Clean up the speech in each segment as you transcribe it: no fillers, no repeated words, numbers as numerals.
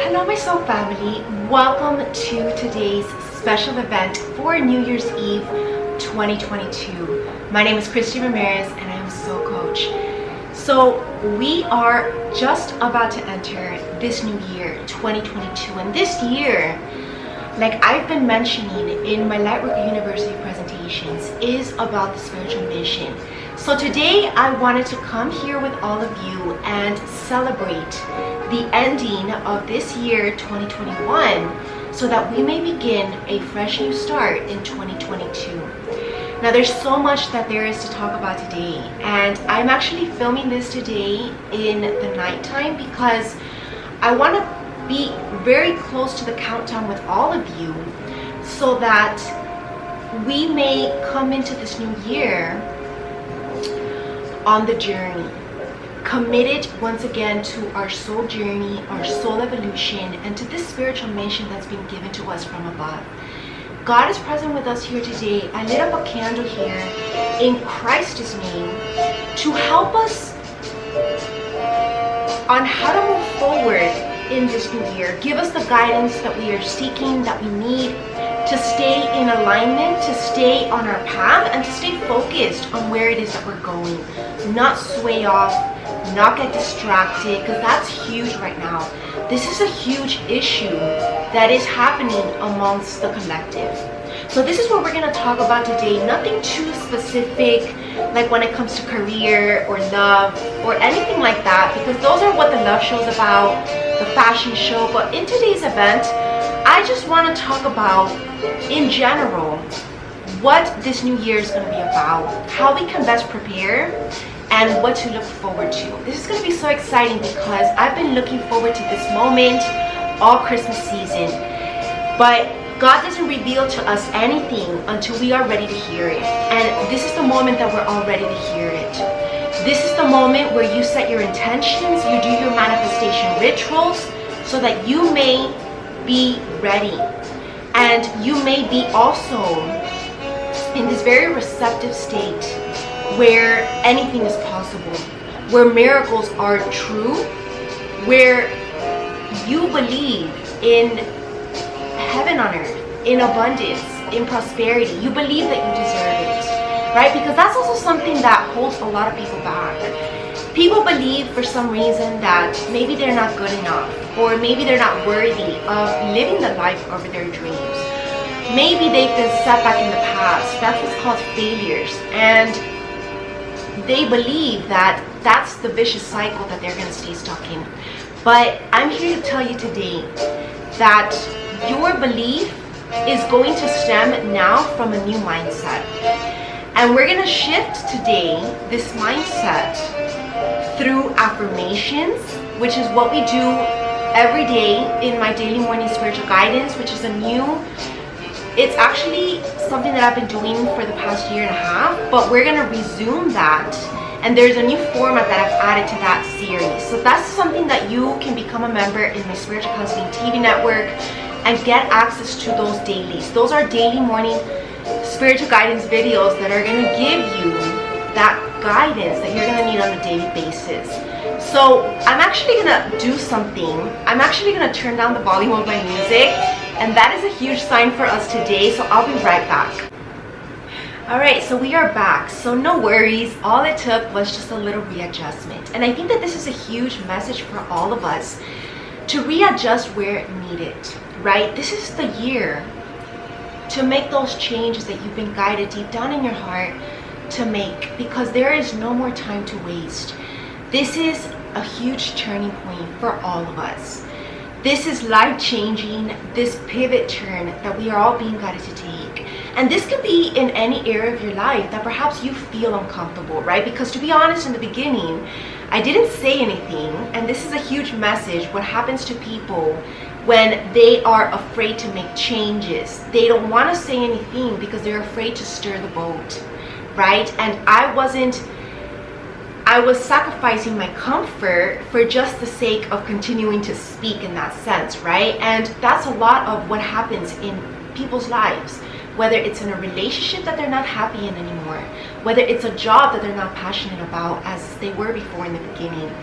Hello, my soul family. Welcome to today's special event for New Year's Eve 2022. My name is Christie Ramirez and I am a soul coach. So we are just about to enter this new year, 2022. And this year, like I've been mentioning in my Lightworker University presentations, is about the spiritual mission. So today I wanted to come here with all of you and celebrate the ending of this year 2021 so that we may begin a fresh new start in 2022. Now there's so much that there is to talk about today, and I'm actually filming this today in the nighttime because I want to be very close to the countdown with all of you so that we may come into this new year on the journey, committed once again to our soul journey, our soul evolution, and to this spiritual mission that's been given to us from above. God is present with us here today. I lit up a candle here in Christ's name to help us on how to move forward in this new year. Give us the guidance that we are seeking, that we need to stay in alignment, to stay on our path, and to stay focused on where it is that we're going. Not sway off, not get distracted, because that's huge right now. This is a huge issue that is happening amongst the collective. So this is what we're going to talk about today. Nothing too specific, like when it comes to career or love or anything like that, because those are what the love show is about, the fashion show. But in today's event, I just want to talk about, in general, what this new year is going to be about, how we can best prepare, and what to look forward to. This is going to be so exciting because I've been looking forward to this moment all Christmas season. But God doesn't reveal to us anything until we are ready to hear it. And this is the moment that we're all ready to hear it. This is the moment where you set your intentions, you do your manifestation rituals so that you may be ready. And you may be also in this very receptive state where anything is possible, where miracles are true, where you believe in heaven on earth, in abundance, in prosperity. You believe that you deserve it, right? Because that's also something that holds a lot of people back. People believe for some reason that maybe they're not good enough, or maybe they're not worthy of living the life of their dreams. Maybe they've been set back in the past. That's what's called failures. And they believe that that's the vicious cycle that they're going to stay stuck in. But I'm here to tell you today that your belief is going to stem now from a new mindset. And we're going to shift today this mindset through affirmations, which is what we do every day in my daily morning spiritual guidance, which is it's actually something that I've been doing for the past year and a half, but we're going to resume that. And there's a new format that I've added to that series. So that's something that you can become a member in my Spiritual Counseling TV network and get access to those dailies. Those are daily morning spiritual guidance videos that are going to give you that guidance that you're going to need on a daily basis. So I'm actually going to do something. I'm actually going to turn down the volume of my music, and that is a huge sign for us today. So I'll be right back. Alright, so we are back. So no worries. All it took was just a little readjustment. And I think that this is a huge message for all of us to readjust where needed, right? This is the year to make those changes that you've been guided deep down in your heart to make, because there is no more time to waste. This is a huge turning point for all of us. This is life-changing, this pivot turn that we are all being guided to take. And this could be in any area of your life that perhaps you feel uncomfortable, right? Because to be honest, in the beginning, I didn't say anything, and this is a huge message. What happens to people when they are afraid to make changes? They don't want to say anything because they're afraid to stir the boat, right? And I was sacrificing my comfort for just the sake of continuing to speak in that sense, right? And that's a lot of what happens in people's lives. Whether it's in a relationship that they're not happy in anymore, whether it's a job that they're not passionate about as they were before in the beginning,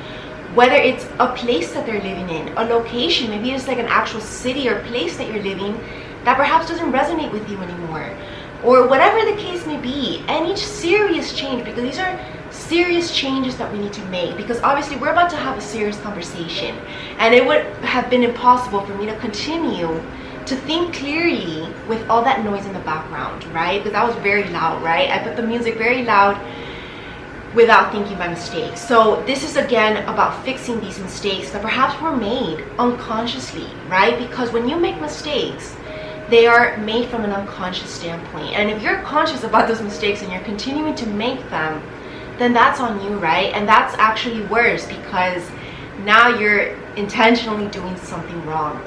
whether it's a place that they're living in, a location, maybe it's like an actual city or place that you're living that perhaps doesn't resonate with you anymore, or whatever the case may be. Any serious change, because these are serious changes that we need to make, because obviously we're about to have a serious conversation, and it would have been impossible for me to continue to think clearly with all that noise in the background, right? Because that was very loud, right? I put the music very loud without thinking by mistake. So this is again about fixing these mistakes that perhaps were made unconsciously, right? Because when you make mistakes, they are made from an unconscious standpoint. And if you're conscious about those mistakes and you're continuing to make them, then that's on you, right? And that's actually worse, because now you're intentionally doing something wrong.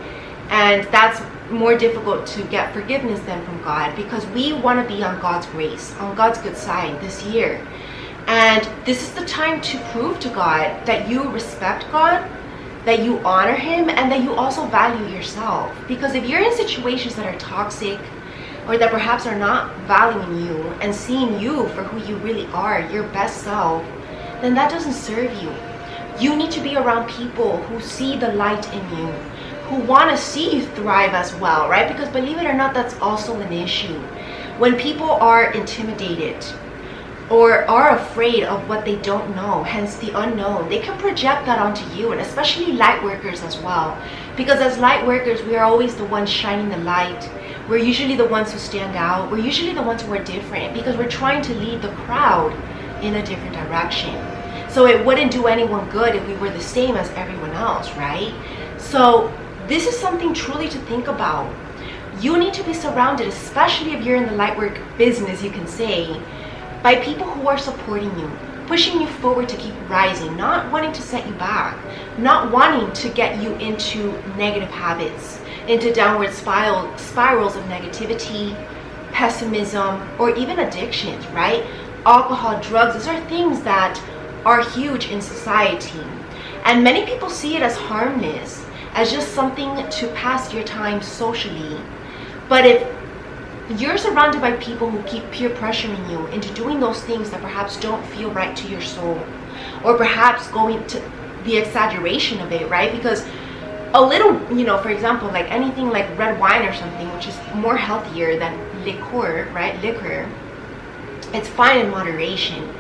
And that's more difficult to get forgiveness than from God, because we want to be on God's grace, on God's good side this year. And this is the time to prove to God that you respect God, that you honor Him, and that you also value yourself. Because if you're in situations that are toxic, or that perhaps are not valuing you and seeing you for who you really are, your best self, then that doesn't serve you. You need to be around people who see the light in you, who want to see you thrive as well, right? Because believe it or not, that's also an issue. When people are intimidated or are afraid of what they don't know, hence the unknown, they can project that onto you, and especially light workers as well. Because as light workers, we are always the ones shining the light. We're usually the ones who stand out. We're usually the ones who are different, because we're trying to lead the crowd in a different direction. So it wouldn't do anyone good if we were the same as everyone else, right? So this is something truly to think about. You need to be surrounded, especially if you're in the lightwork business, you can say, by people who are supporting you, pushing you forward to keep rising, not wanting to set you back, not wanting to get you into negative habits, into downward spirals of negativity, pessimism, or even addictions, right? Alcohol, drugs, these are things that are huge in society. And many people see it as harmless, as just something to pass your time socially. But if you're surrounded by people who keep peer pressuring you into doing those things that perhaps don't feel right to your soul, or perhaps going to the exaggeration of it, right? Because a little, for example, like anything like red wine or something, which is more healthier than liquor, right? Liquor, it's fine in moderation.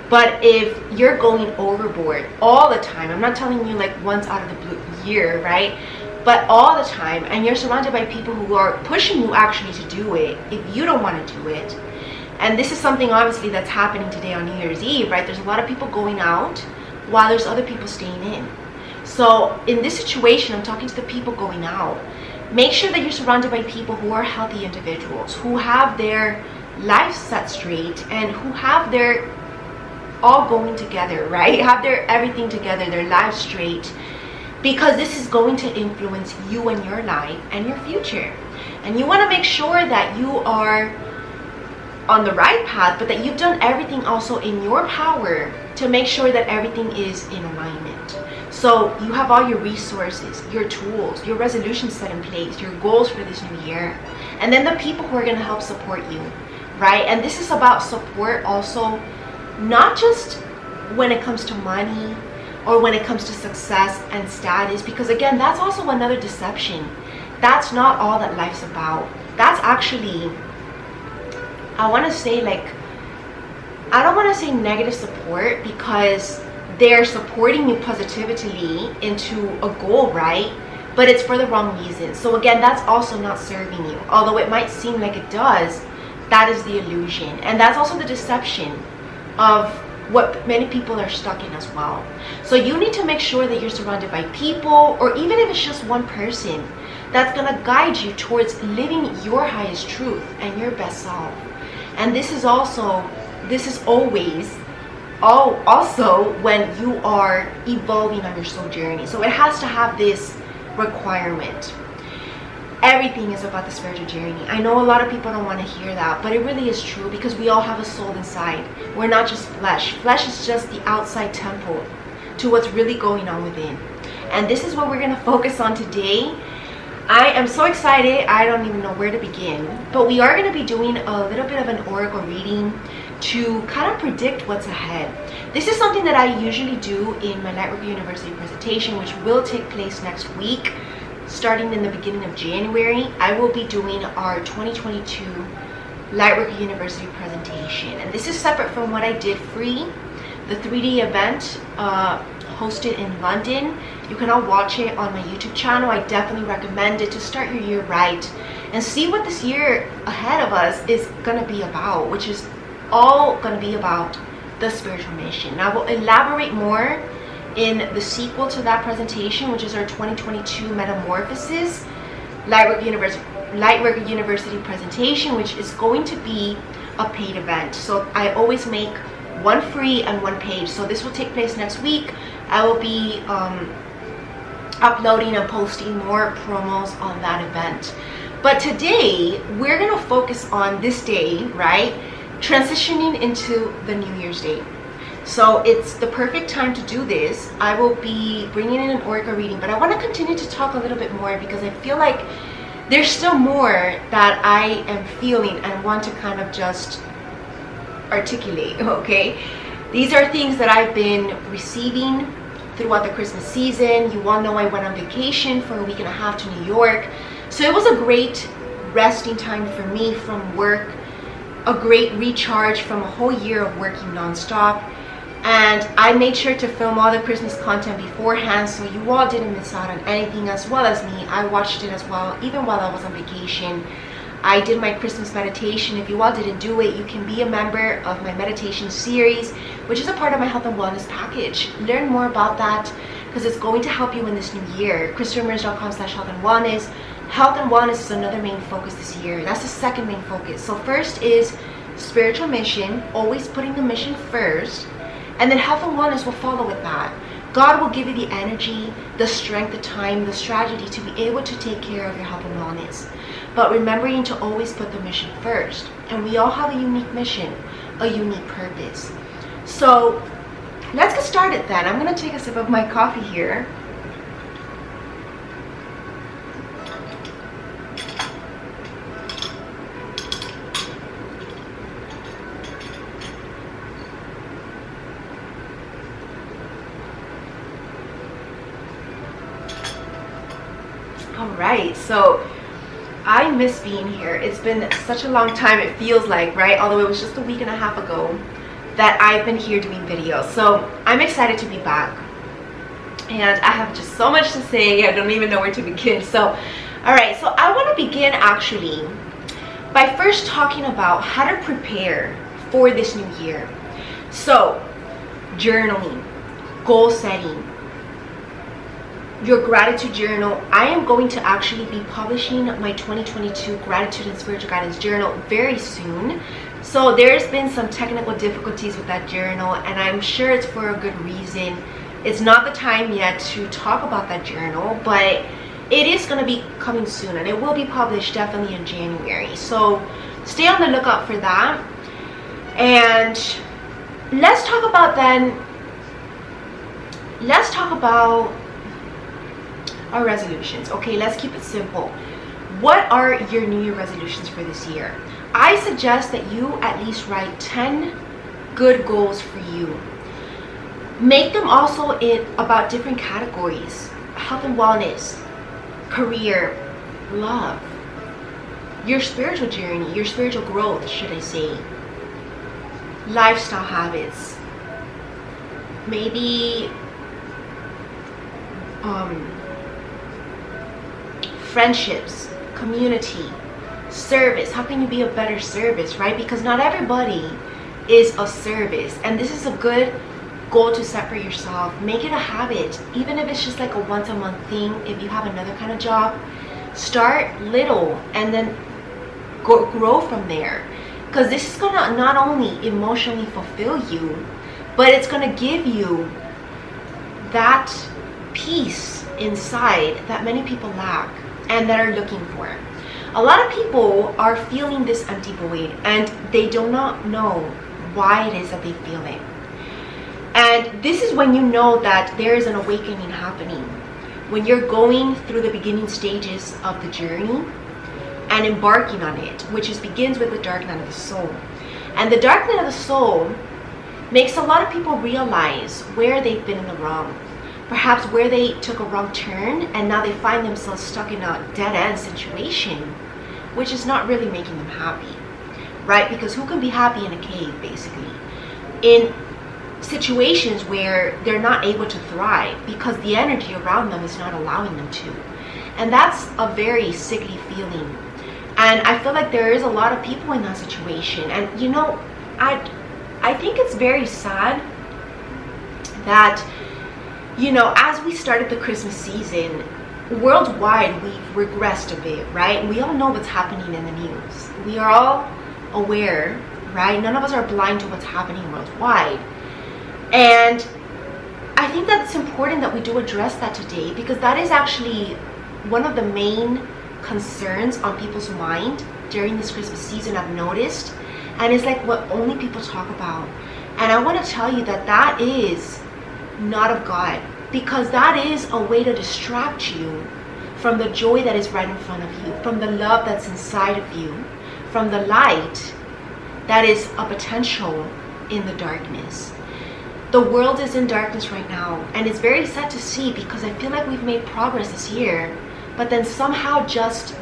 But if you're going overboard all the time, I'm not telling you like once out of the blue year, right? But all the time, and you're surrounded by people who are pushing you actually to do it if you don't want to do it. And this is something obviously that's happening today on New Year's Eve, right? There's a lot of people going out while there's other people staying in. So in this situation, I'm talking to the people going out. Make sure that you're surrounded by people who are healthy individuals, who have their life set straight, and who have their all going together, right? Have their everything together, their lives straight. Because this is going to influence you and your life and your future. And you want to make sure that you are on the right path, but that you've done everything also in your power to make sure that everything is in alignment. So you have all your resources, your tools, your resolutions set in place, your goals for this new year, and then the people who are going to help support you, right? And this is about support also, not just when it comes to money, or when it comes to success and status, because again, that's also another deception. That's not all that life's about. That's actually, I want to say I don't want to say negative support, because they're supporting you positively into a goal, right? But it's for the wrong reasons. So again, that's also not serving you. Although it might seem like it does, that is the illusion. And that's also the deception of what many people are stuck in as well. So you need to make sure that you're surrounded by people, or even if it's just one person, that's gonna guide you towards living your highest truth and your best self. And this is always also when you are evolving on your soul journey. So it has to have this requirement. Everything is about the spiritual journey. I know a lot of people don't want to hear that, but it really is true, because we all have a soul inside. We're not just flesh. Flesh is just the outside temple to what's really going on within. And this is what we're going to focus on today. I am so excited. I don't even know where to begin. But we are going to be doing a little bit of an oracle reading, to kind of predict what's ahead. This is something that I usually do in my Lightworker University presentation, which will take place next week. Starting in the beginning of January, I will be doing our 2022 Lightworker University presentation. And this is separate from what I did free, the 3D event hosted in London. You can all watch it on my YouTube channel. I definitely recommend it to start your year right and see what this year ahead of us is going to be about, which is all going to be about the spiritual mission. Now, I will elaborate more in the sequel to that presentation, which is our 2022 Metamorphosis Lightworker University presentation, which is going to be a paid event. So I always make one free and one paid. So this will take place next week. I will be uploading and posting more promos on that event. But today we're going to focus on this day, right? Transitioning into the New Year's Day. So it's the perfect time to do this. I will be bringing in an oracle reading, but I want to continue to talk a little bit more because I feel like there's still more that I am feeling and want to kind of just articulate, okay? These are things that I've been receiving throughout the Christmas season. You all know I went on vacation for a week and a half to New York. So it was a great resting time for me from work, a great recharge from a whole year of working nonstop. And I made sure to film all the Christmas content beforehand so you all didn't miss out on anything, as well as me. I watched it as well, even while I was on vacation. I did my Christmas meditation. If you all didn't do it, you can be a member of my meditation series, which is a part of my health and wellness package. Learn more about that because it's going to help you in this new year. ChristieRamirez.com/health and wellness. Health and wellness is another main focus this year. That's the second main focus. So first is spiritual mission, always putting the mission first. And then health and wellness will follow with that. God will give you the energy, the strength, the time, the strategy to be able to take care of your health and wellness. But remembering to always put the mission first. And we all have a unique mission, a unique purpose. So let's get started then. I'm going to take a sip of my coffee here. Alright, so I miss being here. It's been such a long time, it feels like, right? Although it was just a week and a half ago that I've been here doing videos. So I'm excited to be back. And I have just so much to say, I don't even know where to begin. So, alright, so I want to begin actually by first talking about how to prepare for this new year. So, journaling, goal setting, your gratitude journal. I am going to actually be publishing my 2022 gratitude and spiritual guidance journal very soon. So there's been some technical difficulties with that journal, and I'm sure it's for a good reason. It's not the time yet to talk about that journal, but it is going to be coming soon, and it will be published definitely in January. So stay on the lookout for that. And let's talk about our resolutions. Okay, let's keep it simple. What are your New Year resolutions for this year? I suggest that you at least write 10 good goals for you. Make them also about different categories: health and wellness, career, love, your spiritual journey, your spiritual growth, should I say, lifestyle habits, maybe friendships, community, service. How can you be a better service, right? Because not everybody is a service, and this is a good goal to set for yourself. Make it a habit, even if it's just like a once a month thing. If you have another kind of job, start little and then grow from there, because this is gonna not only emotionally fulfill you, but it's gonna give you that peace inside that many people lack and that are looking for. A lot of people are feeling this empty void, and they do not know why it is that they feel it. And this is when you know that there is an awakening happening, when you're going through the beginning stages of the journey and embarking on it, which begins with the dark night of the soul. And the dark night of the soul makes a lot of people realize where they've been in the wrong. Perhaps where they took a wrong turn and now they find themselves stuck in a dead-end situation, which is not really making them happy, right? Because who can be happy in a cave, basically? In situations where they're not able to thrive because the energy around them is not allowing them to. And that's a very sickly feeling. And I feel like there is a lot of people in that situation. And you know, I think it's very sad that, you know, as we started the Christmas season, worldwide we've regressed a bit, right? We all know what's happening in the news. We are all aware, right? None of us are blind to what's happening worldwide. And I think that it's important that we do address that today, because that is actually one of the main concerns on people's mind during this Christmas season, I've noticed. And it's like what only people talk about. And I want to tell you that that is not of God, because that is a way to distract you from the joy that is right in front of you, from the love that's inside of you, from the light that is a potential in the darkness. The world is in darkness right now, and it's very sad to see, because I feel like we've made progress this year, but then somehow just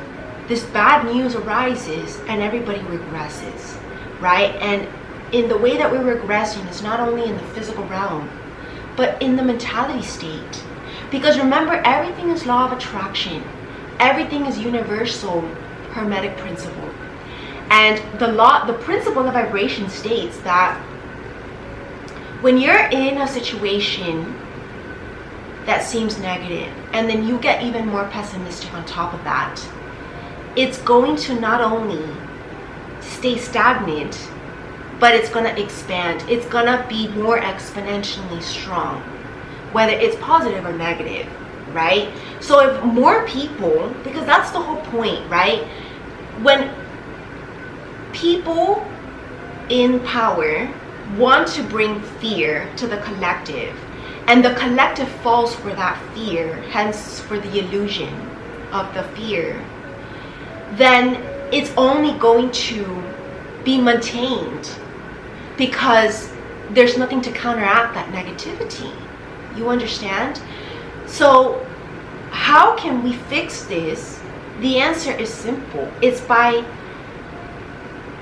this bad news arises and everybody regresses, right? And in the way that we're regressing is not only in the physical realm, but in the mentality state. Because remember, everything is law of attraction. Everything is universal hermetic principle. And the principle of vibration states that when you're in a situation that seems negative, and then you get even more pessimistic on top of that, it's going to not only stay stagnant, but it's going to expand. It's going to be more exponentially strong, whether it's positive or negative, right? So if more people, because that's the whole point, right? When people in power want to bring fear to the collective, and the collective falls for that fear, hence for the illusion of the fear, then it's only going to be maintained, because there's nothing to counteract that negativity. You understand? So how can we fix this? The answer is simple. It's by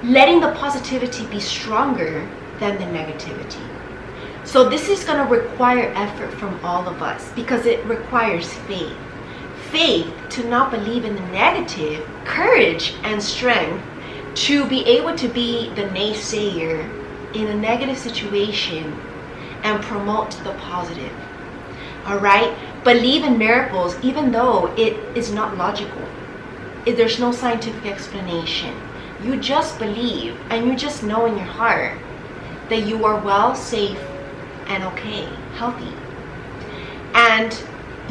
letting the positivity be stronger than the negativity. So this is going to require effort from all of us, because it requires faith. Faith to not believe in the negative, courage and strength to be able to be the naysayer in a negative situation and promote the positive. All right? Believe in miracles even though it is not logical. There's no scientific explanation. You just believe, and you just know in your heart that you are well, safe, and okay, healthy. And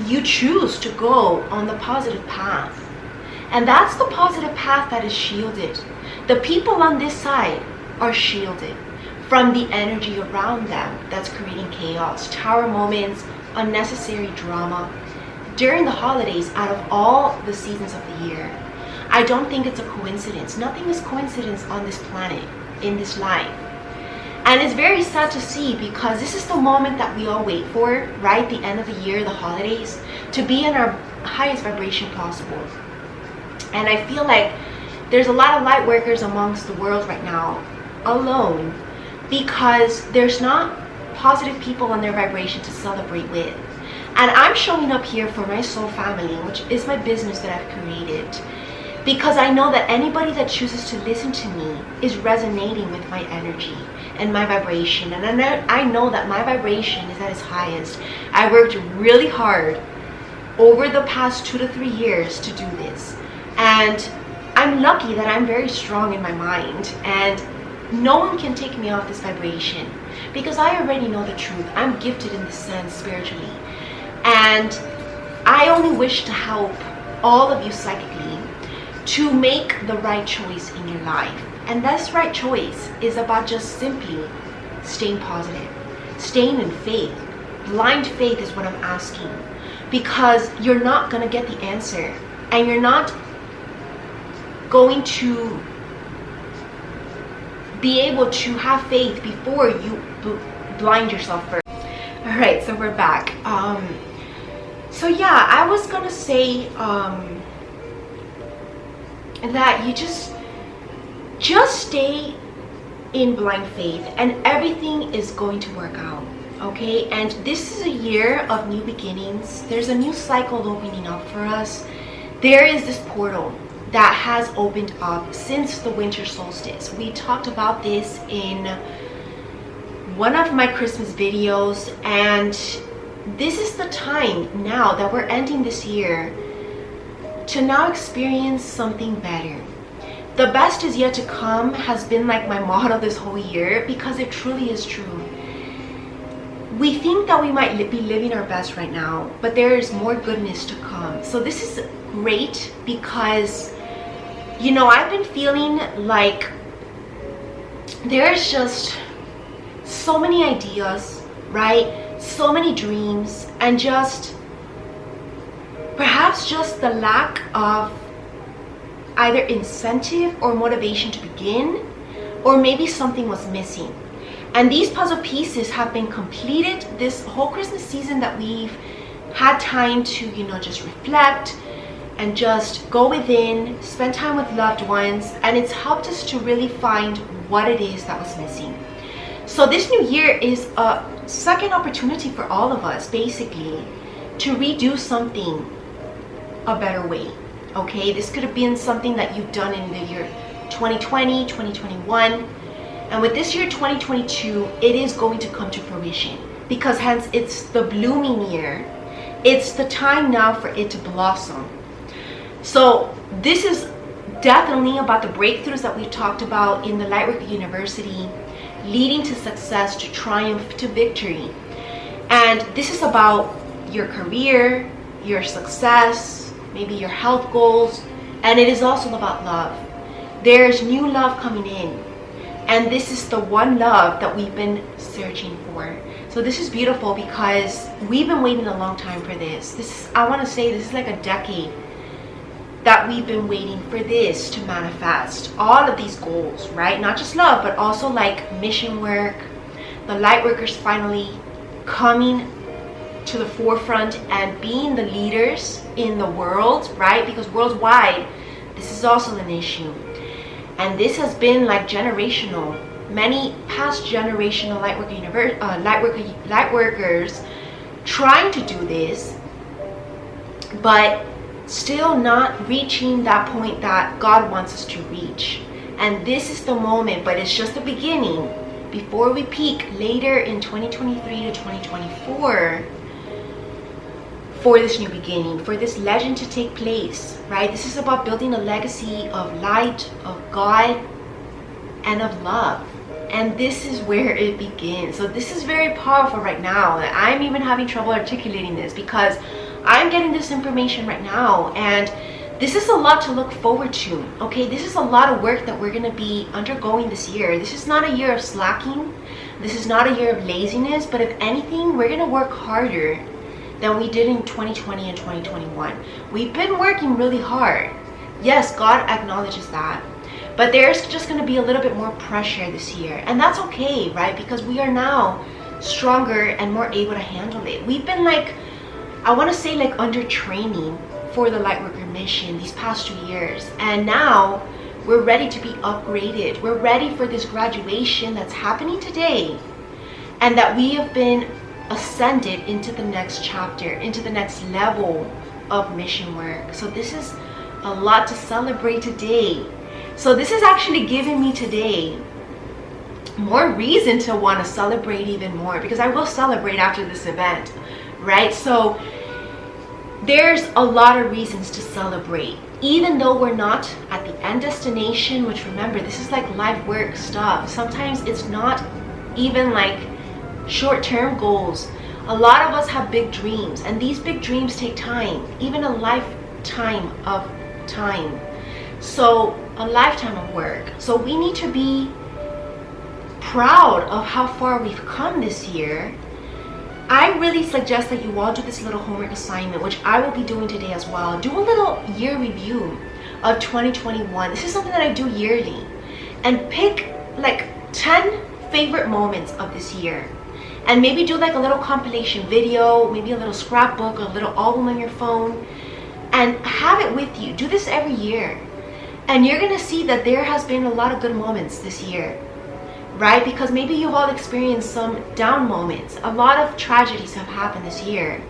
you choose to go on the positive path. And that's the positive path that is shielded. The people on this side are shielded from the energy around them that's creating chaos, tower moments, unnecessary drama. During the holidays, out of all the seasons of the year, I don't think it's a coincidence. Nothing is coincidence on this planet, in this life. And it's very sad to see, because this is the moment that we all wait for, right? The end of the year, the holidays, to be in our highest vibration possible. And I feel like there's a lot of light workers amongst the world right now alone, because there's not positive people on their vibration to celebrate with. And I'm showing up here for my soul family, which is my business that I've created, because I know that anybody that chooses to listen to me is resonating with my energy and my vibration. And I know that my vibration is at its highest. I worked really hard over the past 2 to 3 years to do this. And I'm lucky that I'm very strong in my mind, and no one can take me off this vibration, because I already know the truth. I'm gifted in this sense spiritually. And I only wish to help all of you psychically to make the right choice in your life. And this right choice is about just simply staying positive, staying in faith. Blind faith is what I'm asking, because you're not going to get the answer, and you're not going to be able to have faith before you blind yourself first. All right, so we're back. So yeah, I was gonna say that you just stay in blind faith and everything is going to work out, okay? And this is a year of new beginnings. There's a new cycle opening up for us. There is this portal that has opened up since the winter solstice. We talked about this in one of my Christmas videos, and this is the time now that we're ending this year to now experience something better. The best is yet to come has been like my motto this whole year, because it truly is true. We think that we might be living our best right now, but there is more goodness to come. So this is great because, you know, I've been feeling like there's just so many ideas, right? So many dreams, and just perhaps just the lack of either incentive or motivation to begin, or maybe something was missing. And these puzzle pieces have been completed this whole Christmas season, that we've had time to, you know, just reflect and just go within, spend time with loved ones, and it's helped us to really find what it is that was missing. So this new year is a second opportunity for all of us, basically, to redo something a better way. Okay, this could have been something that you've done in the year 2020, 2021, and with this year 2022, it is going to come to fruition, because hence it's the blooming year. It's the time now for it to blossom. So this is definitely about the breakthroughs that we've talked about in the Lightworker University, leading to success, to triumph, to victory. And this is about your career, your success, maybe your health goals, and it is also about love. There's new love coming in, and this is the one love that we've been searching for. So this is beautiful, because we've been waiting a long time for this. I want to say this is like a decade that we've been waiting for this to manifest. All of these goals, right? Not just love, but also like mission work, the Lightworkers finally coming to the forefront and being the leaders in the world, right? Because worldwide, this is also an issue. And this has been like generational. Many past generational Lightworkers trying to do this, but still not reaching that point that God wants us to reach. And this is the moment, but it's just the beginning before we peak later in 2023 to 2024 for this new beginning, for this legend to take place, right? This is about building a legacy of light, of God, and of love. And this is where it begins. So this is very powerful right now. I'm even having trouble articulating this, because I'm getting this information right now, and this is a lot to look forward to, okay? This is a lot of work that we're going to be undergoing this year. This is not a year of slacking. This is not a year of laziness, but if anything, we're going to work harder than we did in 2020 and 2021. We've been working really hard. Yes, God acknowledges that. But there's just going to be a little bit more pressure this year. And that's okay, right? Because we are now stronger and more able to handle it. We've been like, I want to say like under training for the Lightworker mission these past 2 years. And now we're ready to be upgraded. We're ready for this graduation that's happening today. And that we have been ascended into the next chapter, into the next level of mission work. So this is a lot to celebrate today. So this is actually giving me today more reason to want to celebrate even more, because I will celebrate after this event, right? So there's a lot of reasons to celebrate, even though we're not at the end destination, which, remember, this is like life work stuff. Sometimes it's not even like short-term goals. A lot of us have big dreams, and these big dreams take time, even a lifetime of time. So a lifetime of work. So we need to be proud of how far we've come this year. I really suggest that you all do this little homework assignment, which I will be doing today as well. Do a little year review of 2021. This is something that I do yearly, and pick like 10 favorite moments of this year. And maybe do like a little compilation video, maybe a little scrapbook, a little album on your phone, and have it with you. Do this every year. And you're gonna see that there has been a lot of good moments this year, right? Because maybe you've all experienced some down moments. A lot of tragedies have happened this year,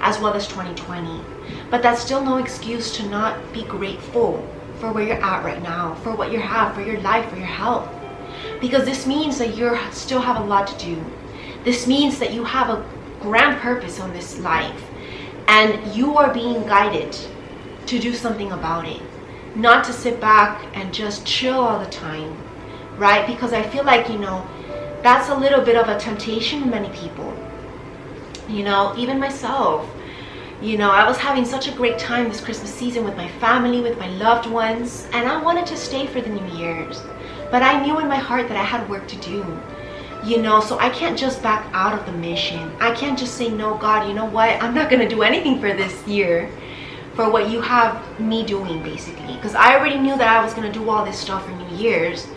as well as 2020. But that's still no excuse to not be grateful for where you're at right now, for what you have, for your life, for your health. Because this means that you still have a lot to do. This means that you have a grand purpose on this life, and you are being guided to do something about it. Not to sit back and just chill all the time, right? Because I feel like, that's a little bit of a temptation in many people. Even myself. I was having such a great time this Christmas season with my family, with my loved ones, and I wanted to stay for the New Year's. But I knew in my heart that I had work to do. So I can't just back out of the mission. I can't just say, no, God, you know what? I'm not going to do anything for this year, for what you have me doing, basically. Because I already knew that I was going to do all this stuff for New Year's.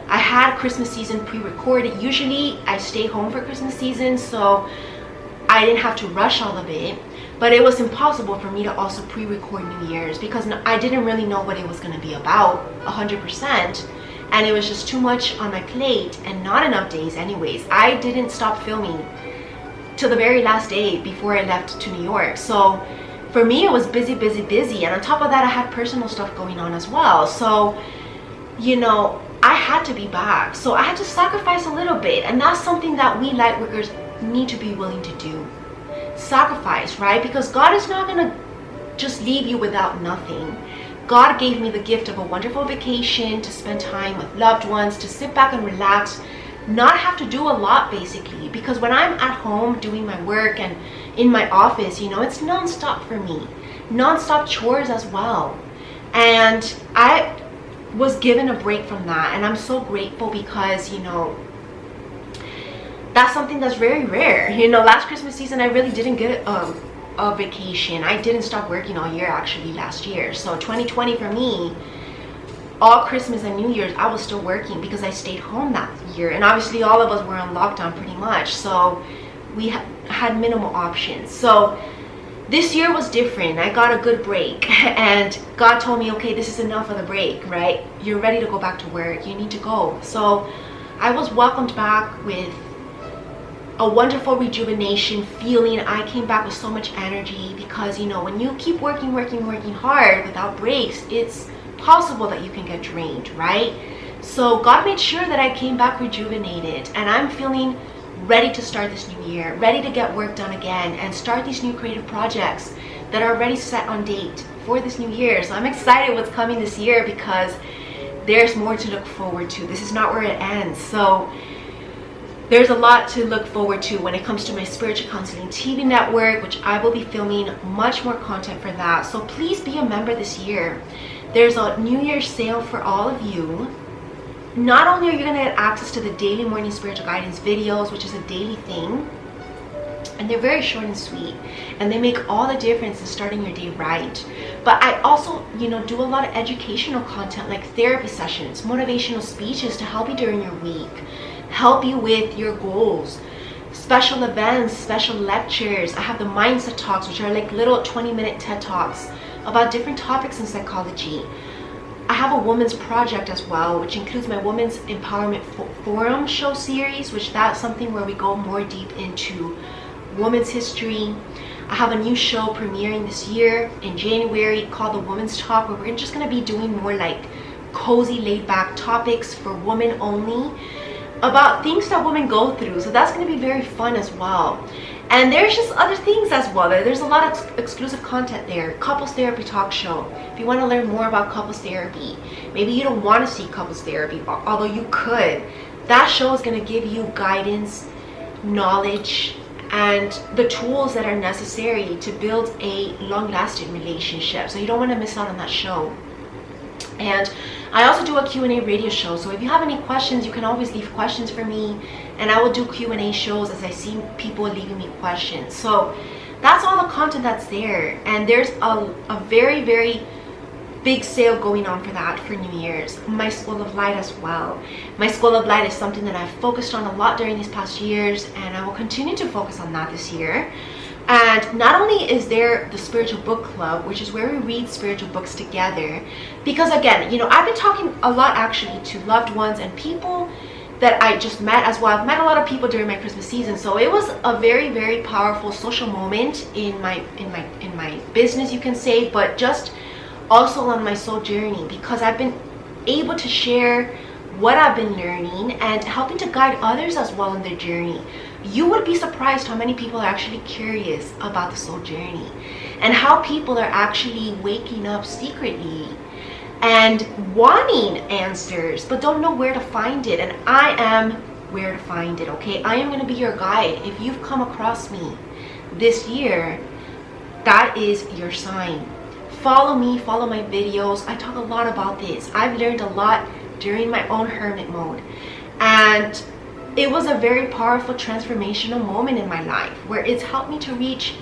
I had Christmas season pre-recorded. Usually I stay home for Christmas season, so I didn't have to rush all of it. But it was impossible for me to also pre-record New Year's because I didn't really know what it was going to be about 100%. And it was just too much on my plate and not enough days anyways. I didn't stop filming till the very last day before I left to New York. So for me, it was busy, busy, busy. And on top of that, I had personal stuff going on as well. So, I had to be back. So I had to sacrifice a little bit. And that's something that we Lightworkers need to be willing to do. Sacrifice, right? Because God is not going to just leave you without nothing. God gave me the gift of a wonderful vacation to spend time with loved ones, to sit back and relax, not have to do a lot basically. Because when I'm at home doing my work and in my office, it's non-stop for me. Non-stop chores as well. And I was given a break from that. And I'm so grateful because, that's something that's very rare. Last Christmas season, I really didn't get a vacation. I didn't stop working all year actually last year. So 2020 for me, all Christmas and New Year's, I was still working because I stayed home that year. And obviously all of us were on lockdown pretty much. So we had minimal options. So this year was different. I got a good break and God told me, okay, this is enough of the break, right? You're ready to go back to work. You need to go. So I was welcomed back with a wonderful rejuvenation feeling. I came back with so much energy because, when you keep working hard without breaks, it's possible that you can get drained, right? So God made sure that I came back rejuvenated, and I'm feeling ready to start this new year, ready to get work done again and start these new creative projects that are already set on date for this new year. So I'm excited what's coming this year because there's more to look forward to. This is not where it ends. So there's a lot to look forward to when it comes to my spiritual counseling TV network, which I will be filming much more content for that. So please be a member this year. There's a New Year's sale for all of you. Not only are you going to get access to the daily morning spiritual guidance videos, which is a daily thing, and they're very short and sweet, and they make all the difference in starting your day right. But I also, do a lot of educational content like therapy sessions, motivational speeches to help you during your week, help you with your goals, special events, special lectures. I have the mindset talks, which are like little 20-minute TED Talks about different topics in psychology. I have a women's project as well, which includes my Women's Empowerment Forum show series, which that's something where we go more deep into women's history. I have a new show premiering this year in January called The Women's Talk, where we're just going to be doing more like cozy, laid-back topics for women only, about things that women go through. So that's going to be very fun as well. And there's just other things as well. There's a lot of exclusive content there. Couples Therapy Talk Show. If you want to learn more about couples therapy, maybe you don't want to see couples therapy, although you could. That show is going to give you guidance, knowledge, and the tools that are necessary to build a long-lasting relationship. So you don't want to miss out on that show. And I also do a Q&A radio show, so if you have any questions, you can always leave questions for me, and I will do Q&A shows as I see people leaving me questions. So that's all the content that's there, and there's a very, very big sale going on for that for New Year's. My School of Light as well. My School of Light is something that I've focused on a lot during these past years, and I will continue to focus on that this year. And not only is there the Spiritual Book Club, which is where we read spiritual books together, because again, you know, I've been talking a lot actually to loved ones and people that I just met as well. I've met a lot of people during my Christmas season, so it was a very, very powerful social moment in my business, you can say, but just also on my soul journey, because I've been able to share what I've been learning and helping to guide others as well in their journey. You would be surprised how many people are actually curious about the soul journey and how people are actually waking up secretly and wanting answers but don't know where to find it. And I am where to find it, okay? I am going to be your guide. If you've come across me this year, that is your sign. Follow me, follow my videos. I talk a lot about this. I've learned a lot during my own hermit mode, and it was a very powerful transformational moment in my life where it's helped me to reach,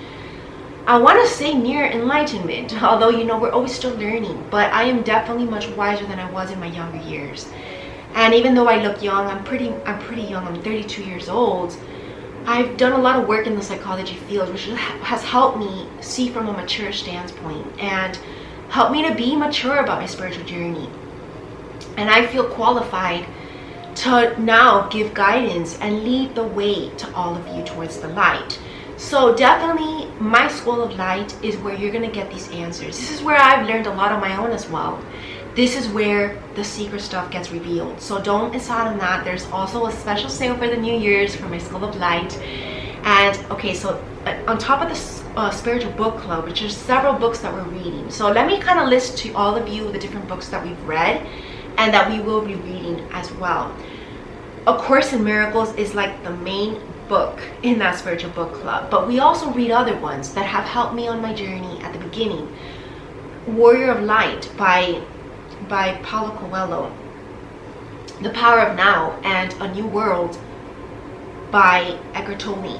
I want to say, near enlightenment, although, you know, we're always still learning, but I am definitely much wiser than I was in my younger years. And even though I look young, I'm pretty young, I'm 32 years old, I've done a lot of work in the psychology field, which has helped me see from a mature standpoint and helped me to be mature about my spiritual journey. And I feel qualified to now give guidance and lead the way to all of you towards the light. So definitely my School of Light is where you're going to get these answers. This is where I've learned a lot on my own as well. This is where the secret stuff gets revealed. So don't miss out on that. There's also a special sale for the New Year's for my School of Light. And okay, so on top of the Spiritual Book Club, which is several books that we're reading. So let me kind of list to all of you the different books that we've read and that we will be reading as well. A Course in Miracles is like the main book in that Spiritual Book Club, but we also read other ones that have helped me on my journey at the beginning. Warrior of Light by Paulo Coelho, The Power of Now, and A New World by Eckhart Tolle.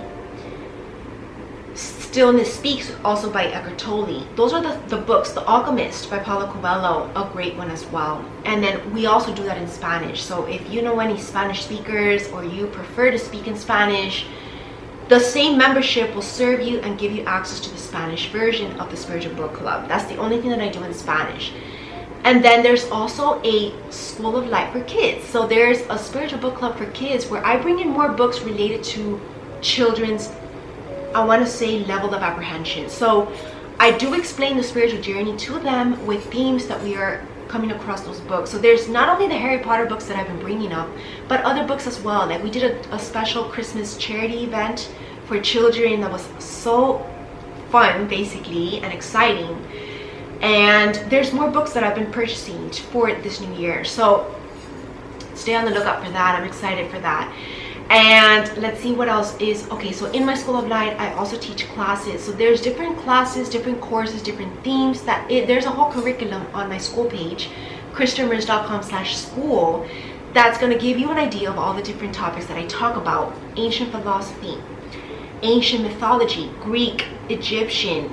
Stillness Speaks, also by Eckhart Tolle. Those are the books. The Alchemist by Paulo Coelho, a great one as well. And then we also do that in Spanish. So if you know any Spanish speakers or you prefer to speak in Spanish, the same membership will serve you and give you access to the Spanish version of the Spiritual Book Club. That's the only thing that I do in Spanish. And then there's also a School of Light for kids. So there's a Spiritual Book Club for kids where I bring in more books related to children's, I want to say, level of apprehension. So I do explain the spiritual journey to them with themes that we are coming across those books. So there's not only the Harry Potter books that I've been bringing up, but other books as well. Like we did a special Christmas charity event for children that was so fun, basically, and exciting. And there's more books that I've been purchasing for this new year. So stay on the lookout for that. I'm excited for that. And let's see what else is. Okay, so in my School of Light, I also teach classes. So there's different classes, different courses, different themes. There's a whole curriculum on my school page, christieramirez.com/school, that's going to give you an idea of all the different topics that I talk about. Ancient philosophy, ancient mythology, Greek, Egyptian.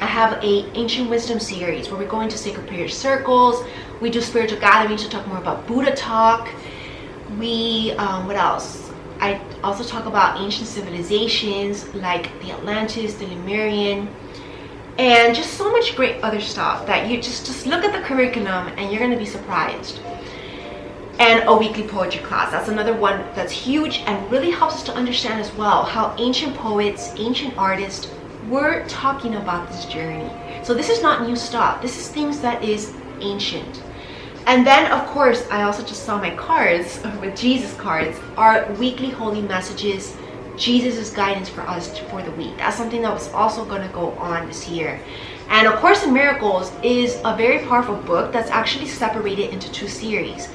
I have a Ancient Wisdom series where we're going to sacred prayer circles. We do spiritual gatherings to talk more about Buddha talk. What else? I also talk about ancient civilizations like the Atlantis, the Lemurian, and just so much great other stuff that you just look at the curriculum and you're going to be surprised. And a weekly poetry class. That's another one that's huge and really helps us to understand as well how ancient poets, ancient artists were talking about this journey. So this is not new stuff. This is things that is ancient. And then, of course, I also just saw my cards with Jesus cards, our weekly holy messages, Jesus' guidance for us for the week. That's something that was also going to go on this year. And A Course in Miracles is a very powerful book that's actually separated into two series.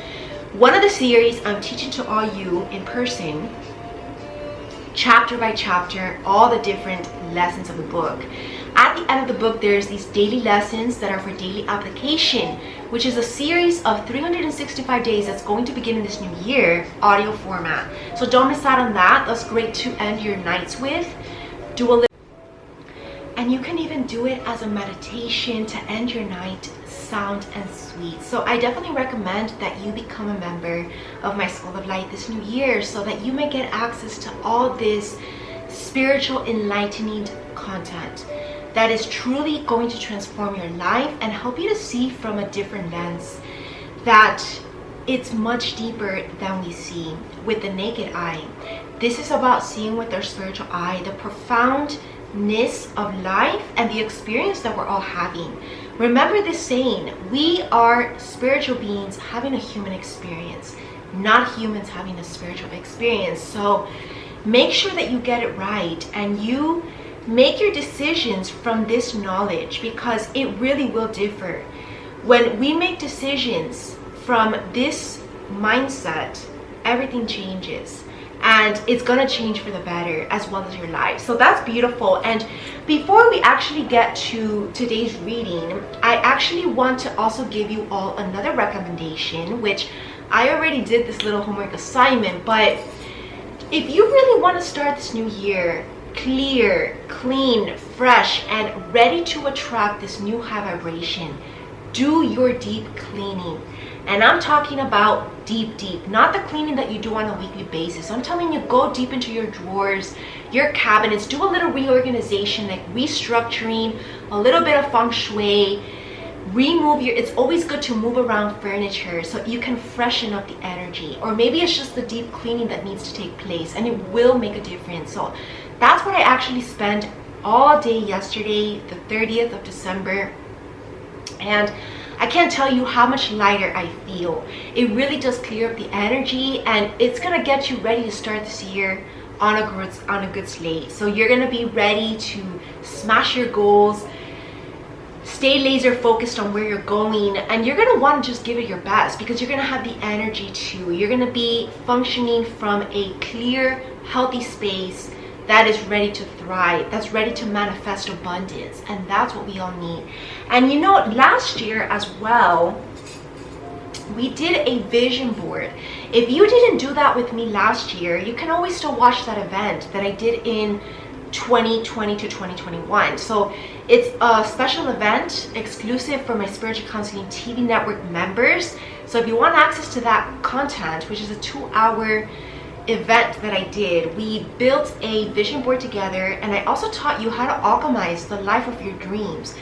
One of the series I'm teaching to all you in person, chapter by chapter, all the different lessons of the book. At the end of the book, there's these daily lessons that are for daily application, which is a series of 365 days that's going to begin in this new year, audio format. So don't miss out on that. That's great to end your nights with. And you can even do it as a meditation to end your night sound and sweet. So I definitely recommend that you become a member of my School of Light this new year, so that you may get access to all this spiritual enlightening content that is truly going to transform your life and help you to see from a different lens, that it's much deeper than we see with the naked eye. This is about seeing with our spiritual eye the profoundness of life and the experience that we're all having. Remember this saying, we are spiritual beings having a human experience, not humans having a spiritual experience. So make sure that you get it right and you make your decisions from this knowledge, because it really will differ. When we make decisions from this mindset, everything changes, and it's gonna change for the better, as well as your life. So that's beautiful. And before we actually get to today's reading, I actually want to also give you all another recommendation, which I already did this little homework assignment. But if you really want to start this new year clear, clean, fresh, and ready to attract this new high vibration, do your deep cleaning. And I'm talking about deep, not the cleaning that you do on a weekly basis. I'm telling you, go deep into your drawers, your cabinets, do a little reorganization, like restructuring, a little bit of feng shui, it's always good to move around furniture so you can freshen up the energy. Or maybe it's just the deep cleaning that needs to take place, and it will make a difference. So that's what I actually spent all day yesterday, the 30th of December. And I can't tell you how much lighter I feel. It really does clear up the energy, and it's gonna get you ready to start this year on a good slate. So you're gonna be ready to smash your goals, stay laser focused on where you're going, and you're gonna want to just give it your best, because you're gonna have the energy to. You're gonna be functioning from a clear, healthy space that is ready to thrive, that's ready to manifest abundance, and that's what we all need. And you know, last year as well, we did a vision board. If you didn't do that with me last year, you can always still watch that event that I did in 2020 to 2021. So it's a special event exclusive for my Spiritual Counseling TV network members. So if you want access to that content, which is a 2-hour event that I did, we built a vision board together, and I also taught you how to alchemize the life of your dreams.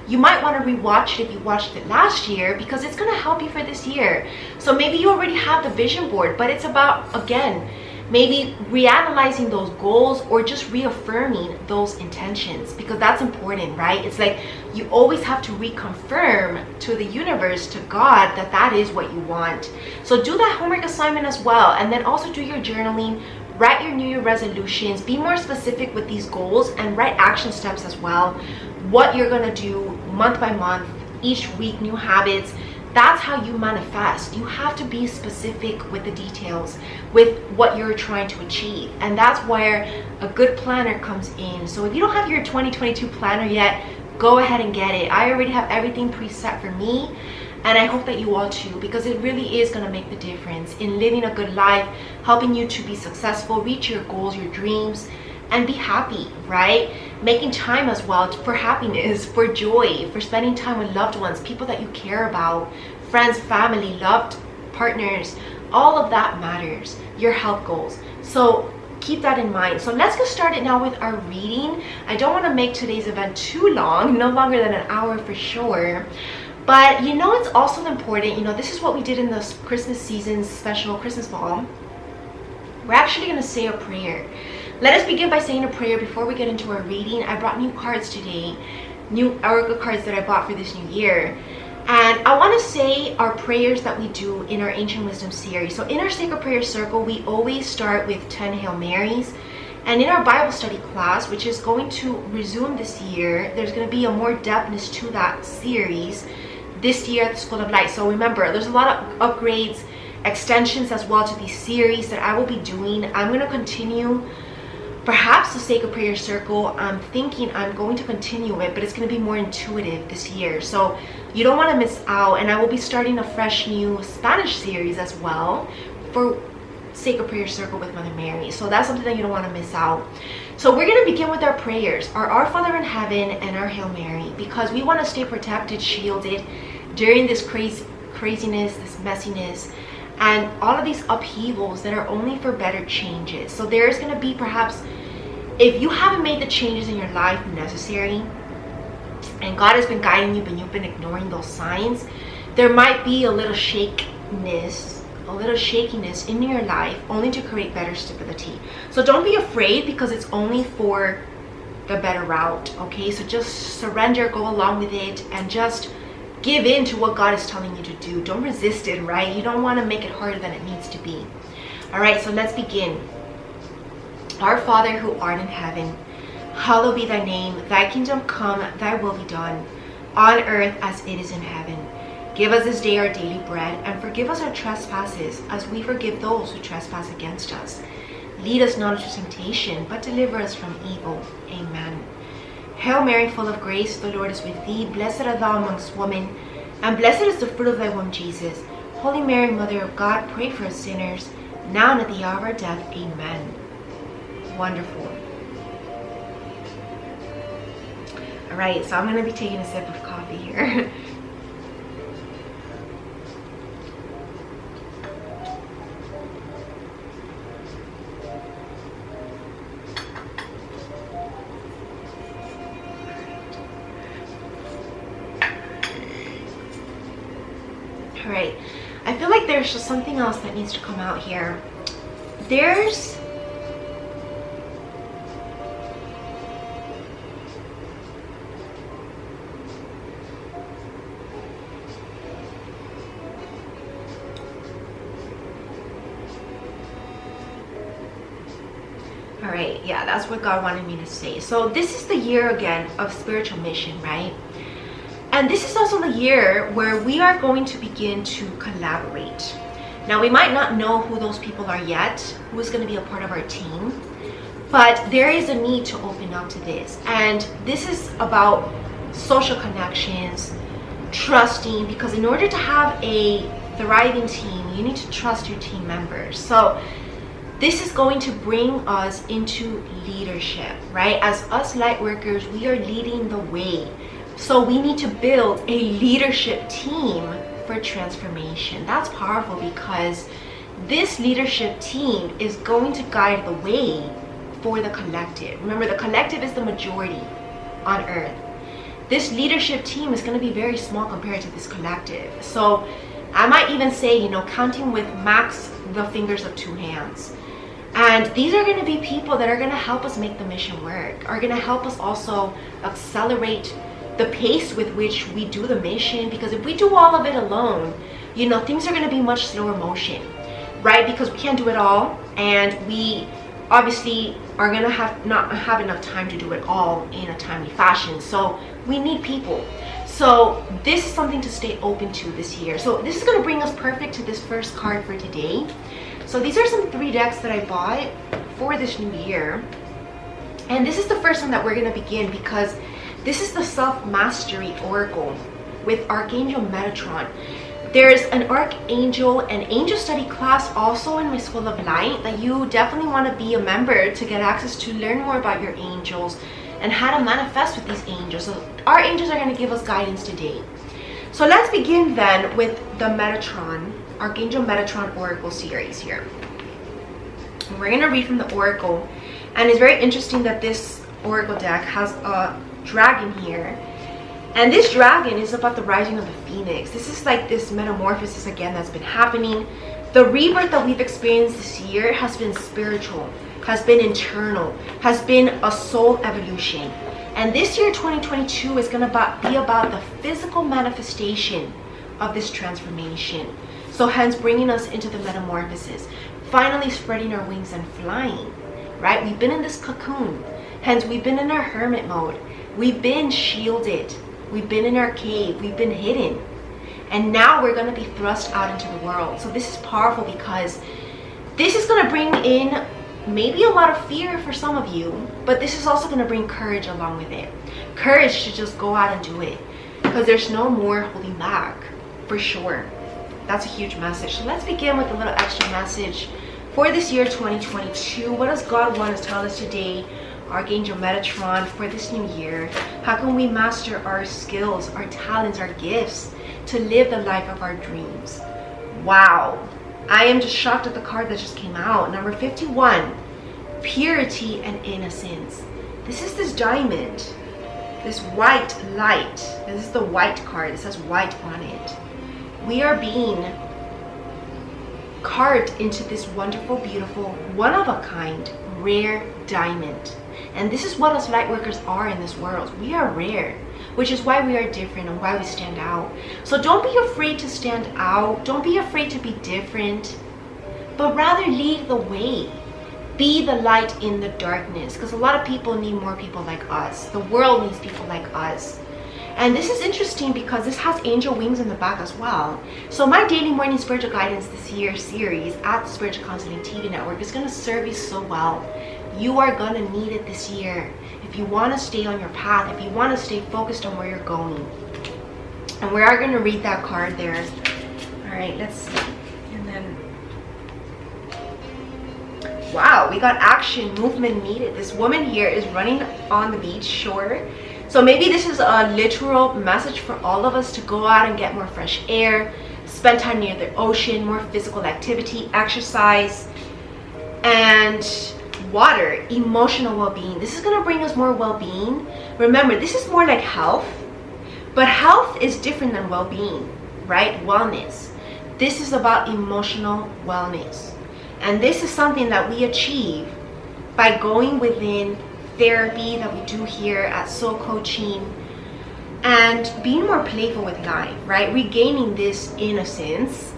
You might want to rewatch it if you watched it last year, because it's going to help you for this year. So maybe you already have the vision board, but it's about, again, maybe reanalyzing those goals or just reaffirming those intentions, because that's important, right? It's like you always have to reconfirm to the universe, to God, that that is what you want. So do that homework assignment as well, and then also do your journaling, write your New Year resolutions, be more specific with these goals, and write action steps as well. What you're gonna do month by month, each week, new habits. That's how you manifest. You have to be specific with the details, with what you're trying to achieve. And that's where a good planner comes in. So if you don't have your 2022 planner yet, go ahead and get it. I already have everything preset for me, and I hope that you all too, because it really is going to make the difference in living a good life, helping you to be successful, reach your goals, your dreams, and be happy, right? Making time as well for happiness, for joy, for spending time with loved ones, people that you care about, friends, family, loved partners. All of that matters, your health goals. So keep that in mind. So let's get started now with our reading. I don't want to make today's event too long, no longer than an hour for sure. But you know, it's also important, you know, this is what we did in the Christmas season special, Christmas ball. We're actually going to say a prayer. Let us begin by saying a prayer before we get into our reading. I brought new cards today, new oracle cards that I bought for this new year. And I want to say our prayers that we do in our Ancient Wisdom series. So in our Sacred Prayer Circle, we always start with 10 Hail Marys. And in our Bible study class, which is going to resume this year, there's going to be a more depthness to that series this year at the School of Light. So remember, there's a lot of upgrades, extensions as well to these series that I will be doing. I'm going to continue perhaps the Sacred Prayer Circle. I'm thinking I'm going to continue it, but it's going to be more intuitive this year. So you don't want to miss out. And I will be starting a fresh new Spanish series as well for Sacred Prayer Circle with Mother Mary. So that's something that you don't want to miss out. So we're going to begin with our prayers, our Father in Heaven and our Hail Mary, because we want to stay protected, shielded during this craziness, this messiness, and all of these upheavals that are only for better changes. So there's going to be perhaps, if you haven't made the changes in your life necessary, and God has been guiding you, but you've been ignoring those signs, there might be a little shakiness in your life, only to create better stability. So don't be afraid, because it's only for the better route, okay? So just surrender, go along with it, and just give in to what God is telling you to do. Don't resist it, right? You don't want to make it harder than it needs to be. All right, so let's begin. Our Father who art in heaven, hallowed be thy name. Thy kingdom come, thy will be done, on earth as it is in heaven. Give us this day our daily bread, and forgive us our trespasses, as we forgive those who trespass against us. Lead us not into temptation, but deliver us from evil. Amen. Hail Mary, full of grace, the Lord is with thee. Blessed art thou amongst women, and blessed is the fruit of thy womb, Jesus. Holy Mary, Mother of God, pray for us sinners, now and at the hour of our death. Amen. Wonderful. All right, so I'm going to be taking a sip of coffee here. All right, I feel like there's just something else that needs to come out here. All right, yeah, that's what God wanted me to say. So this is the year again of spiritual mission, right? And this is also the year where we are going to begin to collaborate. Now, we might not know who those people are yet, who is going to be a part of our team, but there is a need to open up to this. And this is about social connections, trusting, because in order to have a thriving team, you need to trust your team members. So this is going to bring us into leadership, right? As us light workers, we are leading the way. So we need to build a leadership team for transformation. That's powerful, because this leadership team is going to guide the way for the collective. Remember, the collective is the majority on earth. This leadership team is going to be very small compared to this collective. So I might even say, counting with max the fingers of two hands. And these are going to be people that are going to help us make the mission work, are going to help us also accelerate the pace with which we do the mission. Because if we do all of it alone, things are going to be much slower motion, right? Because we can't do it all, and we obviously are going to not have enough time to do it all in a timely fashion. So we need people. So this is something to stay open to this year. So this is going to bring us perfect to this first card for today. So these are some 3 decks that I bought for this new year, and this is the first one that we're going to begin, because this is the Self-Mastery Oracle with Archangel Metatron. There's an Archangel and Angel Study class also in my School of Light that you definitely want to be a member to get access to, learn more about your angels and how to manifest with these angels. So our angels are going to give us guidance today. So let's begin then with the Metatron, Archangel Metatron Oracle series here. And we're going to read from the Oracle, and it's very interesting that this Oracle deck has a dragon here, and this dragon is about the rising of the phoenix. This is like this metamorphosis again that's been happening. The rebirth that we've experienced this year has been spiritual, has been internal, has been a soul evolution. And this year 2022 is going to be about the physical manifestation of this transformation. So hence bringing us into the metamorphosis, finally spreading our wings and flying, right? We've been in this cocoon, hence we've been in our hermit mode. We've been shielded, we've been in our cave, we've been hidden, and now we're going to be thrust out into the world. So this is powerful, because this is going to bring in maybe a lot of fear for some of you, but this is also going to bring courage along with it. Courage to just go out and do it, because there's no more holding back, for sure. That's a huge message. So let's begin with a little extra message for this year 2022. What does God want to tell us today Archangel Metatron, for this new year. How can we master our skills, our talents, our gifts to live the life of our dreams? Wow, I am just shocked at the card that just came out. Number 51, purity and innocence. This is this diamond, this white light. This is the white card. It says white on it. We are being carved into this wonderful, beautiful, one-of-a-kind, rare diamond. And this is what us light workers are in this world. We are rare, which is why we are different and why we stand out. So don't be afraid to stand out. Don't be afraid to be different, but rather lead the way. Be the light in the darkness, because a lot of people need more people like us. The world needs people like us. And this is interesting because this has angel wings in the back as well. So my daily morning spiritual guidance this year series at the Spiritual Counseling TV Network is going to serve you so well. You are going to need it this year if you want to stay on your path, if you want to stay focused on where you're going. And we are going to read that card there. All right, let's see. And then, wow, we got action, movement needed. This woman here is running on the beach shore. So maybe this is a literal message for all of us to go out and get more fresh air, spend time near the ocean, more physical activity, exercise, and water, emotional well-being. This is going to bring us more well-being. Remember, this is more like health, but health is different than well-being, right? Wellness. This is about emotional wellness. And this is something that we achieve by going within therapy that we do here at Soul Coaching and being more playful with life, right? Regaining this innocence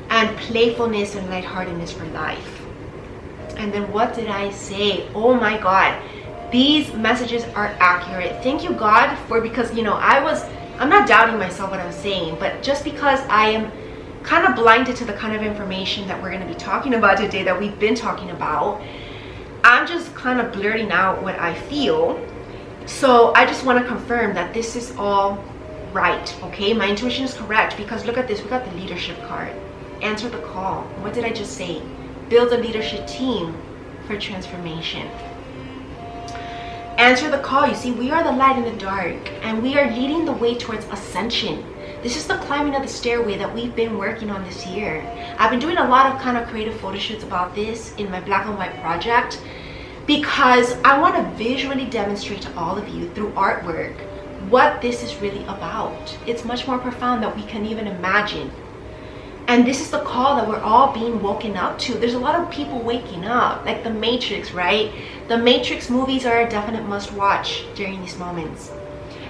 and playfulness and lightheartedness for life. And then what did I say? Oh my God, these messages are accurate. Thank you, God, because you know I'm not doubting myself what I'm saying, but just because I am kind of blinded to the kind of information that we're going to be talking about today, that we've been talking about, I'm just kind of blurting out what I feel. So I just want to confirm that this is all right, okay? My intuition is correct, because look at this. We got the leadership card. Answer the call. What did I just say? Build a leadership team for transformation. Answer the call. You see, we are the light in the dark, and we are leading the way towards ascension. This is the climbing of the stairway that we've been working on this year. I've been doing a lot of kind of creative photo shoots about this in my black and white project, because I want to visually demonstrate to all of you through artwork what this is really about. It's much more profound than we can even imagine. And this is the call that we're all being woken up to. There's a lot of people waking up, like the Matrix, right? The Matrix movies are a definite must watch during these moments.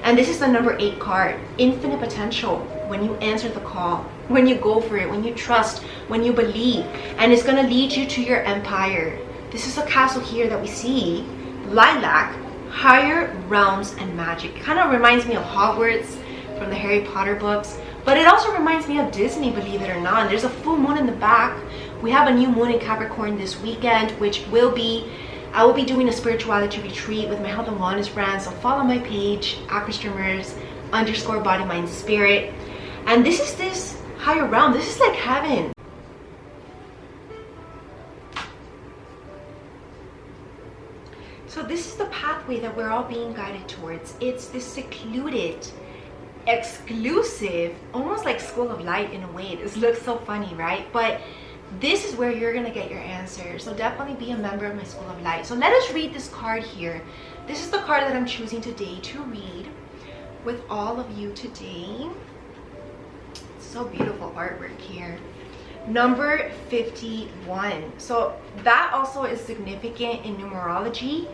And this is the number 8 card, infinite potential. When you answer the call, when you go for it, when you trust, when you believe, and it's going to lead you to your empire. This is a castle here that we see, lilac, higher realms and magic. It kind of reminds me of Hogwarts from the Harry Potter books, but it also reminds me of Disney, believe it or not. And there's a full moon in the back. We have a new moon in Capricorn this weekend, which I will be doing a spirituality retreat with my health and wellness brand. So follow my page, Christie Ramirez _ body, mind, spirit. And this is this higher realm. This is like heaven. So this is the pathway that we're all being guided towards. It's this secluded, exclusive, almost like school of light in a way. This looks so funny, right? But this is where you're going to get your answers. So definitely be a member of my School of Light. So let us read this card here. This is the card that I'm choosing today to read with all of you today. It's so beautiful artwork here. Number 51. So that also is significant in numerology.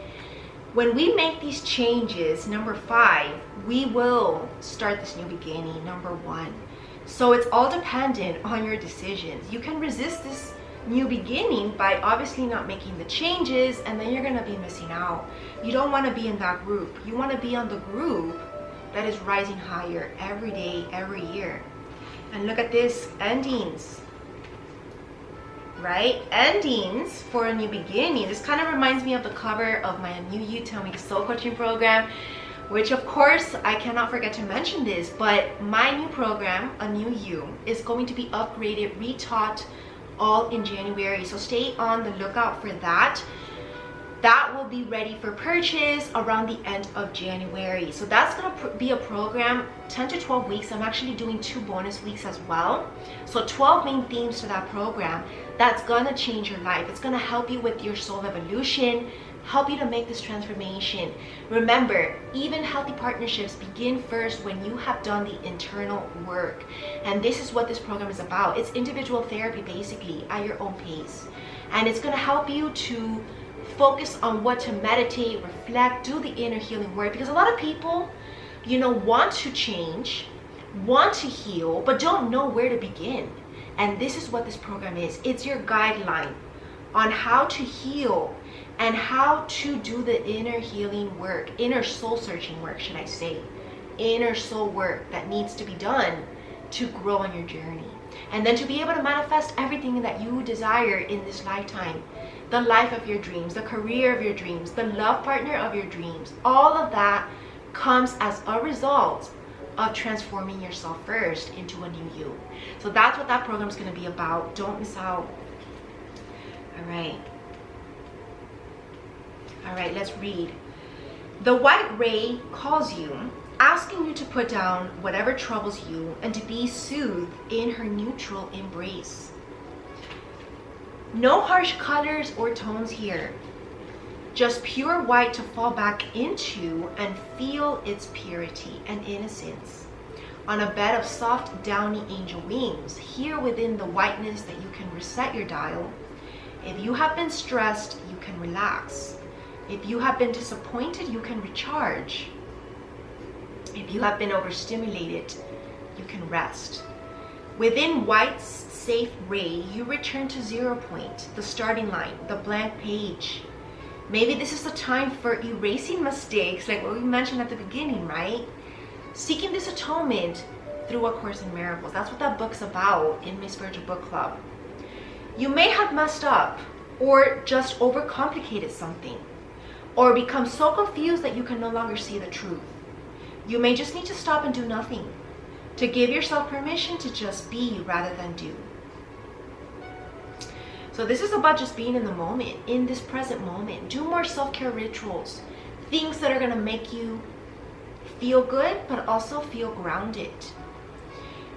When we make these changes, number 5, we will start this new beginning, number 1. So it's all dependent on your decisions. You can resist this new beginning by obviously not making the changes, and then you're going to be missing out. You don't want to be in that group. You want to be on the group that is rising higher every day, every year. And look at this, endings, right? Endings for a new beginning. This kind of reminds me of the cover of my New You Tell Me Soul Coaching program, which of course I cannot forget to mention this, but my new program, A New You, is going to be upgraded, retaught all in January. So stay on the lookout for that. that will be ready for purchase around the end of January. So that's going to be a program, 10 to 12 weeks. I'm actually doing 2 bonus weeks as well. So 12 main themes to that program that's going to change your life. It's going to help you with your soul evolution, help you to make this transformation. Remember, even healthy partnerships begin first when you have done the internal work. And this is what this program is about. It's individual therapy, basically, at your own pace. And it's going to help you to focus on what to meditate, reflect, do the inner healing work. Because a lot of people, you know, want to change, want to heal, but don't know where to begin. And this is what this program is. It's your guideline on how to heal and how to do the inner healing work, inner soul searching work, should I say. Inner soul work that needs to be done to grow on your journey. And then to be able to manifest everything that you desire in this lifetime. The life of your dreams, the career of your dreams, the love partner of your dreams. All of that comes as a result of transforming yourself first into a new you. So that's what that program is going to be about. Don't miss out. All right, let's read. The white ray calls you, asking you to put down whatever troubles you and to be soothed in her neutral embrace. No harsh colors or tones here. Just pure white to fall back into and feel its purity and innocence. On a bed of soft, downy angel wings, here within the whiteness that you can reset your dial. If you have been stressed, you can relax. If you have been disappointed, you can recharge. If you have been overstimulated, you can rest. Within white's safe ray, you return to 0 point, the starting line, the blank page. Maybe this is the time for erasing mistakes, like what we mentioned at the beginning, right? Seeking this atonement through A Course in Miracles. That's what that book's about in my spiritual book club. You may have messed up or just overcomplicated something, or become so confused that you can no longer see the truth. You may just need to stop and do nothing, to give yourself permission to just be rather than do. So this is about just being in the moment, in this present moment. Do more self-care rituals, things that are going to make you feel good, but also feel grounded.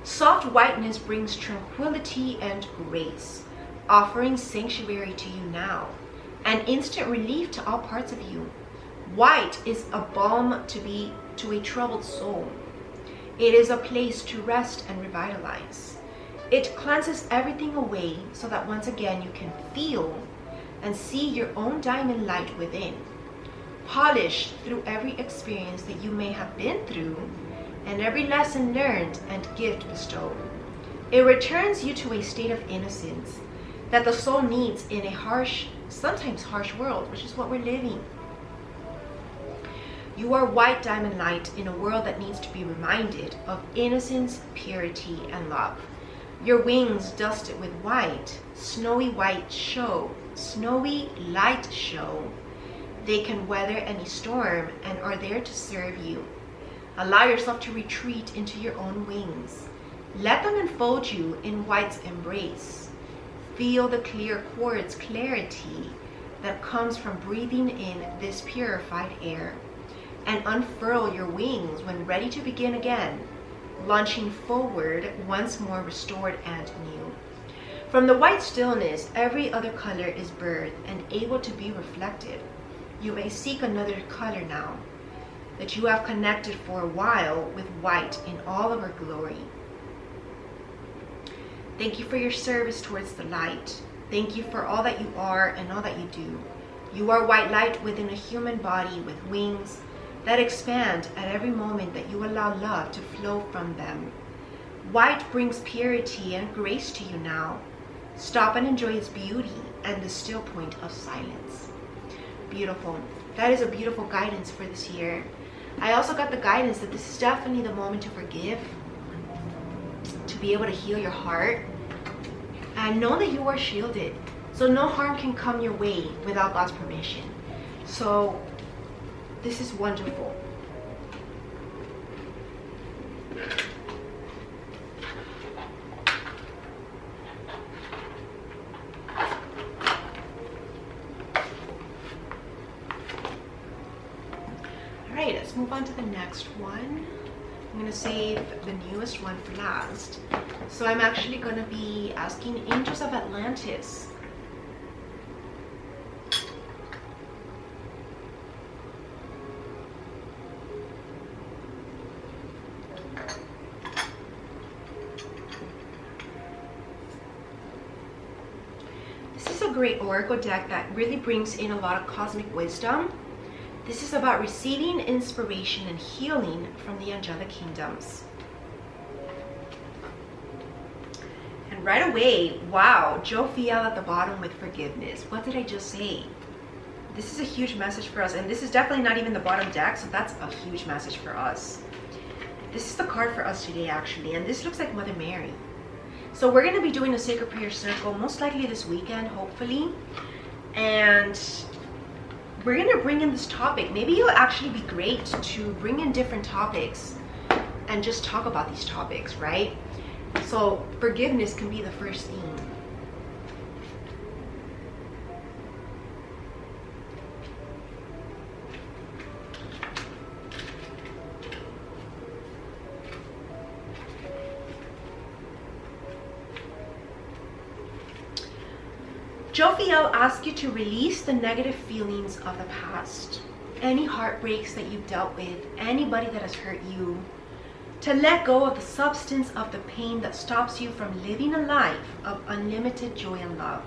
Soft whiteness brings tranquility and grace, offering sanctuary to you now, and instant relief to all parts of you. White is a balm to a troubled soul. It is a place to rest and revitalize. It cleanses everything away so that once again you can feel and see your own diamond light within, polished through every experience that you may have been through and every lesson learned and gift bestowed. It returns you to a state of innocence that the soul needs in a harsh, sometimes harsh world, which is what we're living. You are white diamond light in a world that needs to be reminded of innocence, purity, and love. Your wings dusted with white, snowy light show. They can weather any storm and are there to serve you. Allow yourself to retreat into your own wings. Let them enfold you in white's embrace. Feel the clear quartz clarity that comes from breathing in this purified air. And unfurl your wings when ready to begin again, launching forward once more restored and new. From the white stillness, every other color is birthed and able to be reflected. You may seek another color now that you have connected for a while with white in all of her glory. Thank you for your service towards the light. Thank you for all that you are and all that you do. You are white light within a human body with wings that expand at every moment that you allow love to flow from them. White brings purity and grace to you now. Stop and enjoy its beauty and the still point of silence. Beautiful. That is a beautiful guidance for this year. I also got the guidance that this is definitely the moment to forgive, to be able to heal your heart, and know that you are shielded. So no harm can come your way without God's permission. So this is wonderful. right, let's move on to the next one. I'm going to save the newest one for last. So I'm actually going to be asking Angels of Atlantis. This is a great oracle deck that really brings in a lot of cosmic wisdom. This is about receiving inspiration and healing from the angelic kingdoms. And right away, wow, Jophiel at the bottom with forgiveness. What did I just say? This is a huge message for us, and this is definitely not even the bottom deck, so that's a huge message for us. This is the card for us today, actually, and this looks like Mother Mary. So we're going to be doing a sacred prayer circle, most likely this weekend, hopefully. And we're going to bring in this topic. Maybe it'll actually be great to bring in different topics and just talk about these topics, right? So forgiveness can be the first theme. Jophiel asks you to release the negative feelings of the past, any heartbreaks that you've dealt with, anybody that has hurt you, to let go of the substance of the pain that stops you from living a life of unlimited joy and love.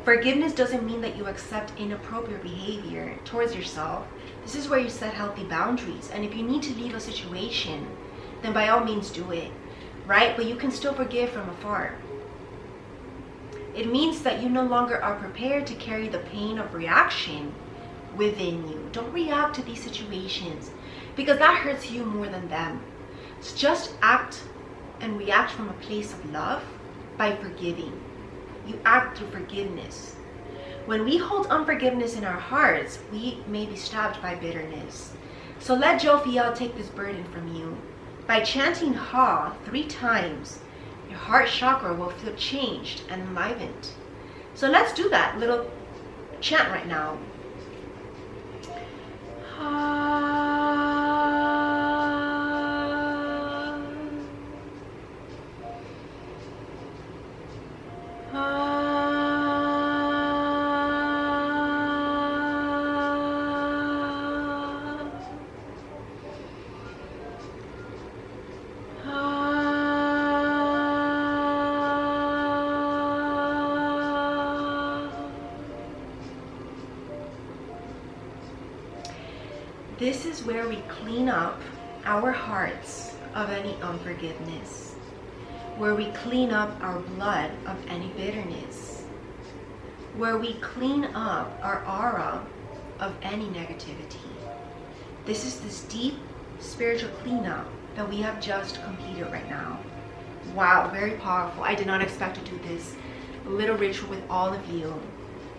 Forgiveness doesn't mean that you accept inappropriate behavior towards yourself. This is where you set healthy boundaries, and if you need to leave a situation, then by all means do it, right? But you can still forgive from afar. It means that you no longer are prepared to carry the pain of reaction within you. Don't react to these situations because that hurts you more than them. So just act and react from a place of love by forgiving. You act through forgiveness. When we hold unforgiveness in our hearts, we may be stabbed by bitterness. So let Jophiel take this burden from you. By chanting Ha 3 times, your heart chakra will feel changed and enlivened. So let's do that little chant right now. This is where we clean up our hearts of any unforgiveness, where we clean up our blood of any bitterness, where we clean up our aura of any negativity. This is this deep spiritual cleanup that we have just completed right now. Wow, very powerful. I did not expect to do this little ritual with all of you,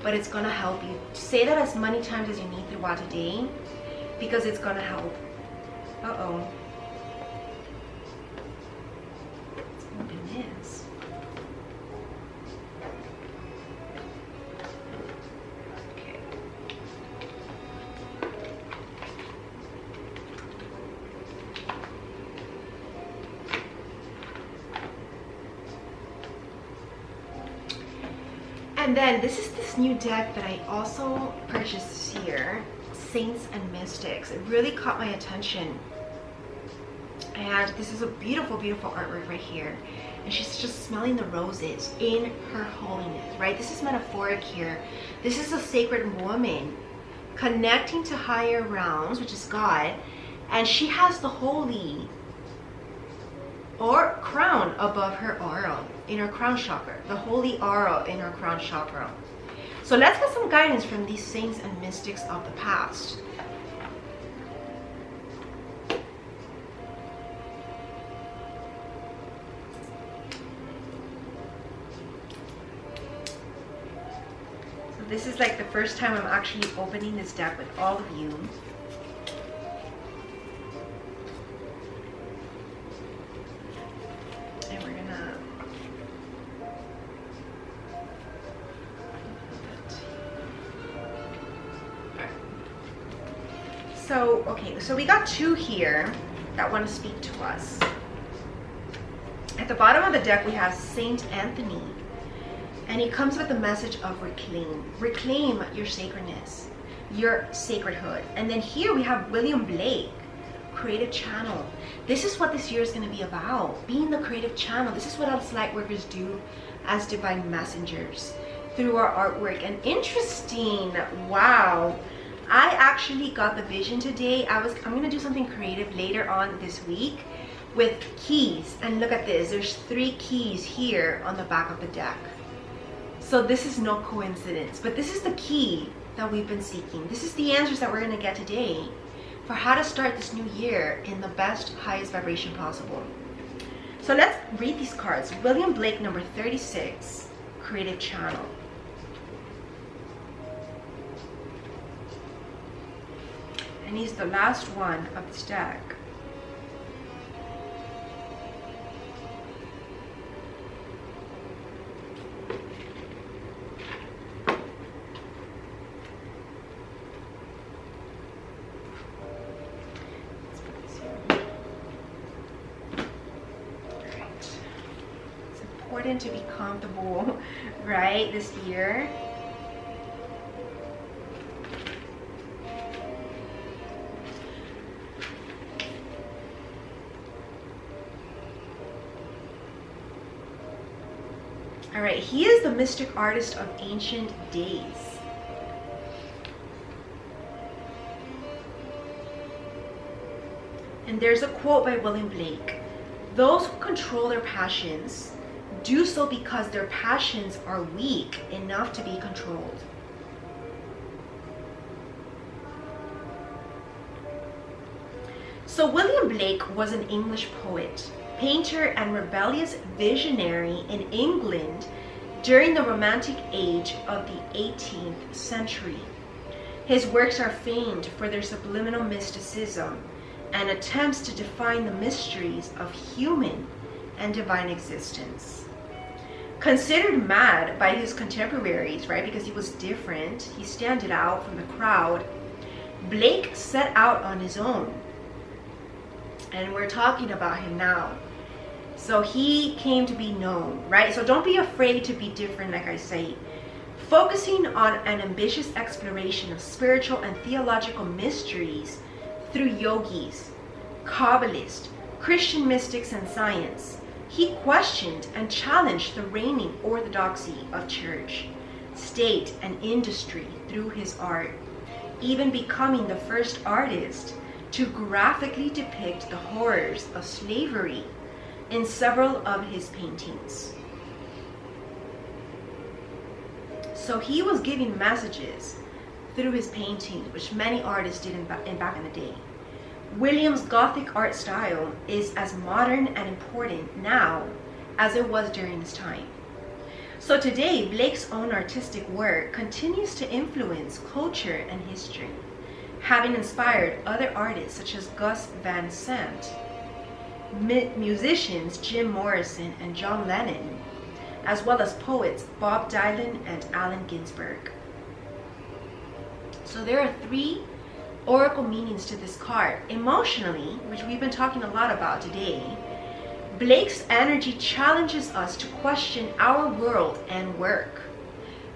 but it's going to help you. Say that as many times as you need throughout the day, because it's gonna help. Uh-oh. Let's open this. Okay. And then this is this new deck that I also purchased this year. Saints and Mystics. It really caught my attention, and this is a beautiful, beautiful artwork right here, and she's just smelling the roses in her holiness, right? This is metaphoric here. This is a sacred woman connecting to higher realms, which is God, and she has the holy or crown above her aura in her crown chakra, the holy aura in her crown chakra. So let's get some guidance from these saints and mystics of the past. So this is like the first time I'm actually opening this deck with all of you. And we're gonna So So, okay, so we got two here that want to speak to us. At the bottom of the deck, we have Saint Anthony. And he comes with the message of reclaim. Reclaim your sacredness, your sacredhood. And then here we have William Blake, creative channel. This is what this year is going to be about, being the creative channel. This is what us Lightworkers do as divine messengers through our artwork. And interesting, wow, I actually got the vision today. I'm going to do something creative later on this week with keys. And look at this, there's 3 keys here on the back of the deck. So this is no coincidence, but this is the key that we've been seeking. This is the answers that we're going to get today for how to start this new year in the best, highest vibration possible. So let's read these cards. William Blake, number 36, creative channel. And he's the last one of this deck. Important to be comfortable, right, this year. All right, he is the mystic artist of ancient days. And there's a quote by William Blake: "Those who control their passions do so because their passions are weak enough to be controlled." So William Blake was an English poet, painter, and rebellious visionary in England during the Romantic age of the 18th century. His works are famed for their subliminal mysticism and attempts to define the mysteries of human and divine existence. Considered mad by his contemporaries, right, because he was different, he stood out from the crowd, Blake set out on his own. And we're talking about him now. So he came to be known, right? So don't be afraid to be different, like I say. Focusing on an ambitious exploration of spiritual and theological mysteries through yogis, Kabbalists, Christian mystics, and science, he questioned and challenged the reigning orthodoxy of church, state, and industry through his art, even becoming the first artist to graphically depict the horrors of slavery in several of his paintings. So he was giving messages through his paintings, which many artists did back in the day. William's Gothic art style is as modern and important now as it was during his time. So today, Blake's own artistic work continues to influence culture and history, having inspired other artists such as Gus Van Sant, musicians Jim Morrison and John Lennon, as well as poets Bob Dylan and Allen Ginsberg. So there are 3 oracle meanings to this card. Emotionally, which we've been talking a lot about today, Blake's energy challenges us to question our world and work,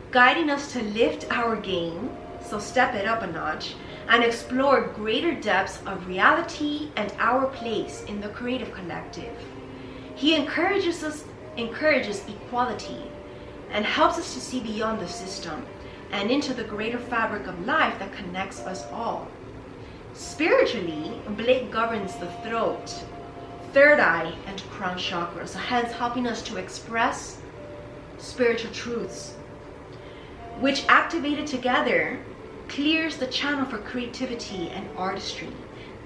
guiding us to lift our game, so step it up a notch, and explore greater depths of reality and our place in the creative collective. He encourages equality and helps us to see beyond the system and into the greater fabric of life that connects us all. Spiritually, Blake governs the throat, third eye, and crown chakras, so hence helping us to express spiritual truths, which activated together clears the channel for creativity and artistry.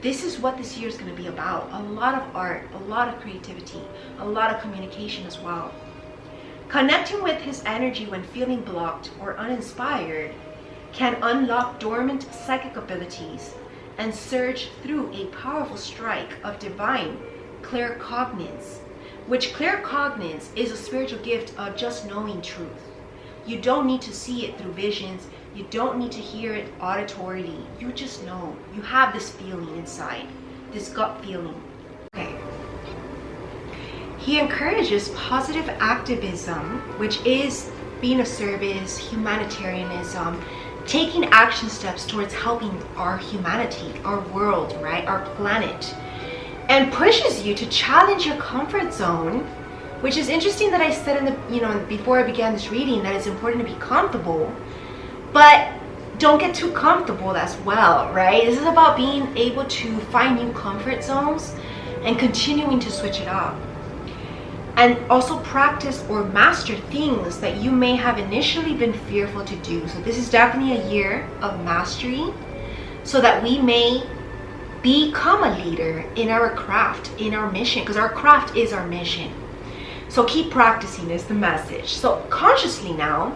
This is what this year is going to be about. A lot of art, a lot of creativity, a lot of communication as well. Connecting with his energy when feeling blocked or uninspired can unlock dormant psychic abilities and surge through a powerful strike of divine claircognizance, which claircognizance is a spiritual gift of just knowing truth. You don't need to see it through visions. You don't need to hear it auditorily. You just know. You have this feeling inside, this gut feeling. Okay. He encourages positive activism, which is being of service, humanitarianism, taking action steps towards helping our humanity, our world, right, our planet, and pushes you to challenge your comfort zone, which is interesting that I said in the, before I began this reading that it's important to be comfortable, but don't get too comfortable as well, right? This is about being able to find new comfort zones and continuing to switch it up. And also practice or master things that you may have initially been fearful to do. So this is definitely a year of mastery so that we may become a leader in our craft, in our mission, because our craft is our mission. So keep practicing is the message. So consciously now,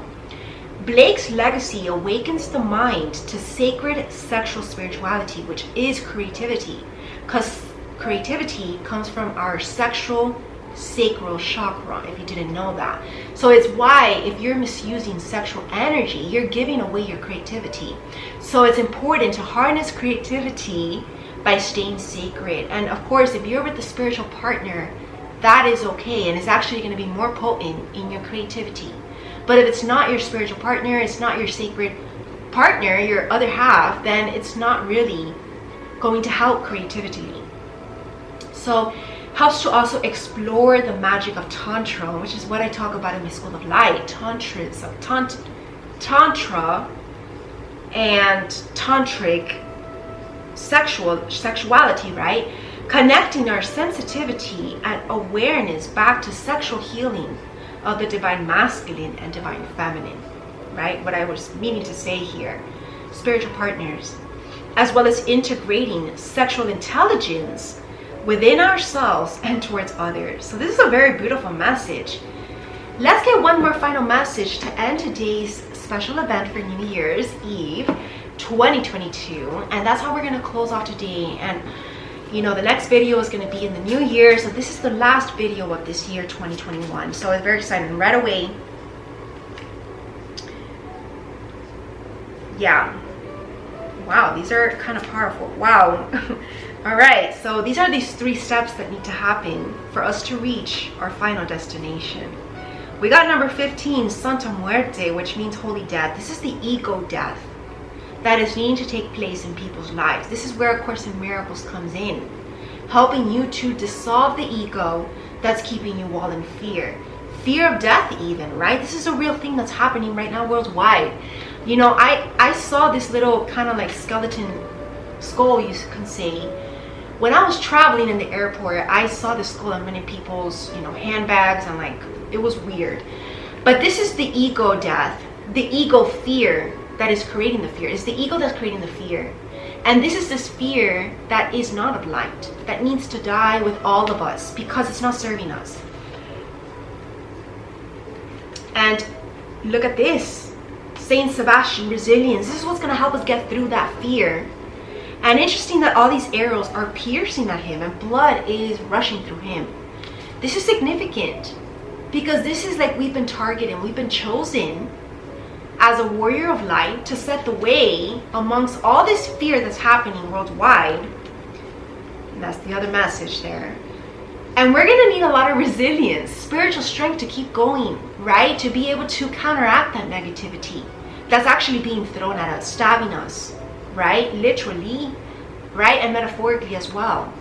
Blake's legacy awakens the mind to sacred sexual spirituality, which is creativity, because creativity comes from our sexual sacral chakra, if you didn't know that. So it's why if you're misusing sexual energy, you're giving away your creativity. So it's important to harness creativity by staying sacred. And of course, if you're with a spiritual partner, that is okay, and it's actually going to be more potent in your creativity. But if it's not your spiritual partner, it's not your sacred partner, your other half, then it's not really going to help creativity. So helps to also explore the magic of Tantra, which is what I talk about in my School of Light. Tantra and tantric sexuality, right? Connecting our sensitivity and awareness back to sexual healing of the divine masculine and divine feminine, right? What I was meaning to say here. Spiritual partners, as well as integrating sexual intelligence within ourselves and towards others. So this is a very beautiful message. Let's get one more final message to end today's special event for New Year's Eve 2022, and that's how we're going to close off today. And the next video is going to be in the new year, so this is the last video of this year 2021. So it's very exciting. Right away, yeah, wow, these are kind of powerful. Wow. All right, so these are these 3 steps that need to happen for us to reach our final destination. We got number 15, Santa Muerte, which means holy death. This is the ego death that is needing to take place in people's lives. This is where A Course in Miracles comes in, helping you to dissolve the ego that's keeping you all in fear. Fear of death even, right? This is a real thing that's happening right now worldwide. I saw this little kind of like skeleton skull, you can say. When I was traveling in the airport, I saw this skull in many people's, handbags, and like, it was weird. But this is the ego death, the ego fear that is creating the fear. It's the ego that's creating the fear. And this is this fear that is not of light, that needs to die with all of us because it's not serving us. And look at this. Saint Sebastian, resilience. This is what's going to help us get through that fear. And interesting that all these arrows are piercing at him and blood is rushing through him. This is significant because this is like we've been targeted, we've been chosen as a warrior of light to set the way amongst all this fear that's happening worldwide. And that's the other message there. And we're going to need a lot of resilience, spiritual strength to keep going, right? To be able to counteract that negativity that's actually being thrown at us, stabbing us, right? Literally, right? And metaphorically as well.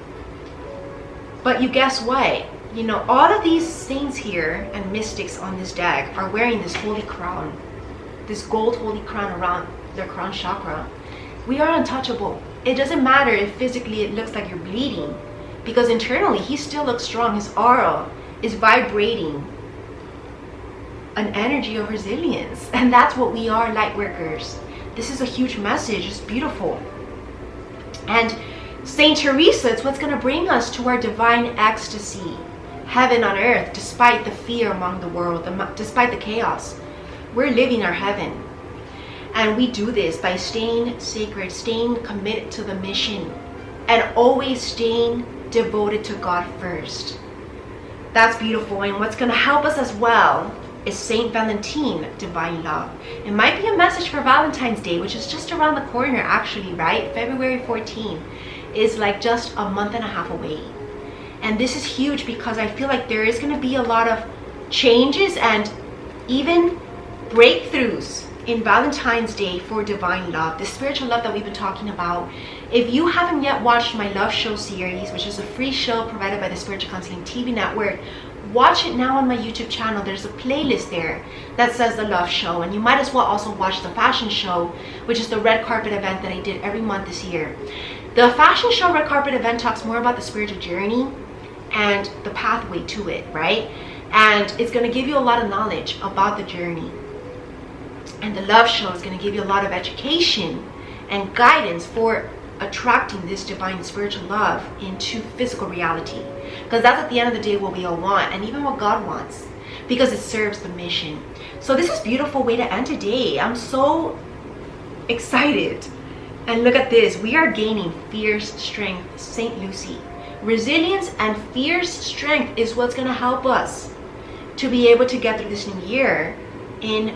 But you guess what? All of these saints here and mystics on this deck are wearing this holy crown, this gold holy crown around their crown chakra. We are untouchable. It doesn't matter if physically it looks like you're bleeding, because internally he still looks strong. His aura is vibrating an energy of resilience, and that's what we are, light workers. This is a huge message. It's beautiful. And Saint Teresa, it's what's going to bring us to our divine ecstasy, heaven on earth, despite the fear among the world, despite the chaos. We're living our heaven. And we do this by staying sacred, staying committed to the mission, and always staying devoted to God first. That's beautiful. And what's going to help us as well is Saint Valentine, divine love. It might be a message for Valentine's Day, which is just around the corner actually, right? February 14 is like just a month and a half away. And this is huge because I feel like there is going to be a lot of changes and even breakthroughs in Valentine's Day for divine love, the spiritual love that we've been talking about. If you haven't yet watched my Love Show series, which is a free show provided by the Spiritual Counseling TV Network, watch it now on my YouTube channel. There's a playlist there that says the Love Show, and you might as well also watch the fashion show, which is the red carpet event that I did every month this year. The fashion show red carpet event talks more about the spiritual journey and the pathway to it, right? And it's going to give you a lot of knowledge about the journey. And the Love Show is going to give you a lot of education and guidance for attracting this divine spiritual love into physical reality, because that's at the end of the day what we all want, and even what God wants, because it serves the mission. So this is a beautiful way to end today. I'm so excited. And look at this, we are gaining fierce strength, St. Lucy. Resilience and fierce strength is what's going to help us to be able to get through this new year in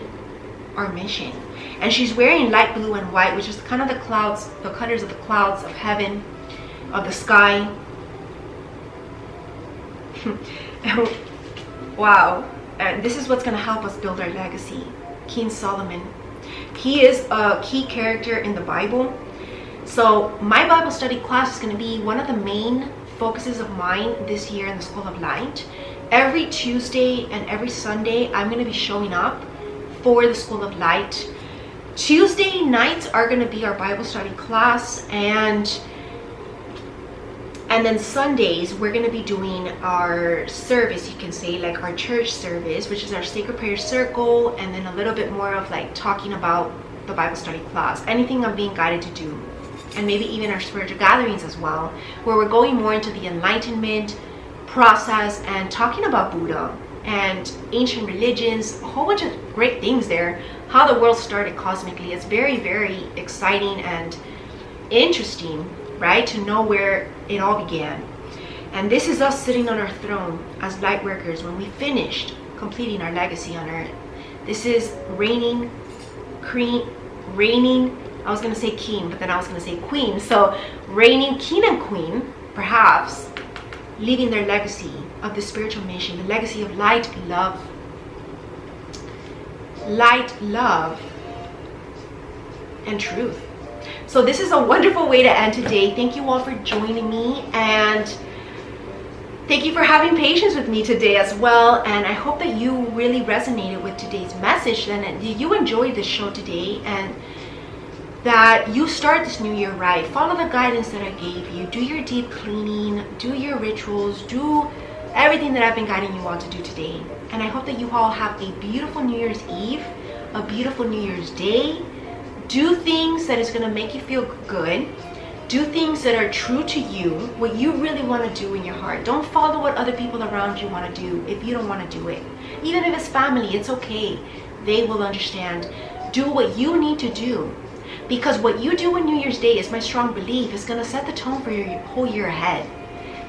our mission. And she's wearing light blue and white, which is kind of the clouds, the colors of the clouds of heaven, of the sky. Wow. And this is what's going to help us build our legacy. King Solomon, he is a key character in the Bible. So my Bible study class is going to be one of the main focuses of mine this year in the School of Light. Every Tuesday and every Sunday I'm going to be showing up for the School of Light. Tuesday nights are going to be our Bible study class, and then Sundays we're going to be doing our service, you can say, like our church service, which is our sacred prayer circle, and then a little bit more of like talking about the Bible study class, anything I'm being guided to do, and maybe even our spiritual gatherings as well, where we're going more into the enlightenment process and talking about Buddha and ancient religions, a whole bunch of great things there, how the world started cosmically. It's very, very exciting and interesting, right, to know where it all began. And this is us sitting on our throne as light workers when we finished completing our legacy on earth. This is reigning, I was going to say king, but then I was going to say queen. So reigning king and queen, perhaps, leaving their legacy of the spiritual mission, the legacy of light, love, and truth. So this is a wonderful way to end today. Thank you all for joining me, and thank you for having patience with me today as well. And I hope that you really resonated with today's message, and that you enjoyed this show today, and that you start this new year right. Follow the guidance that I gave you. Do your deep cleaning, do your rituals, do everything that I've been guiding you all to do today. And I hope that you all have a beautiful New Year's Eve, a beautiful New Year's Day. Do things that is going to make you feel good. Do things that are true to you, what you really want to do in your heart. Don't follow what other people around you want to do if you don't want to do it. Even if it's family, it's okay. They will understand. Do what you need to do. Because what you do on New Year's Day, is my strong belief, is going to set the tone for your whole year ahead.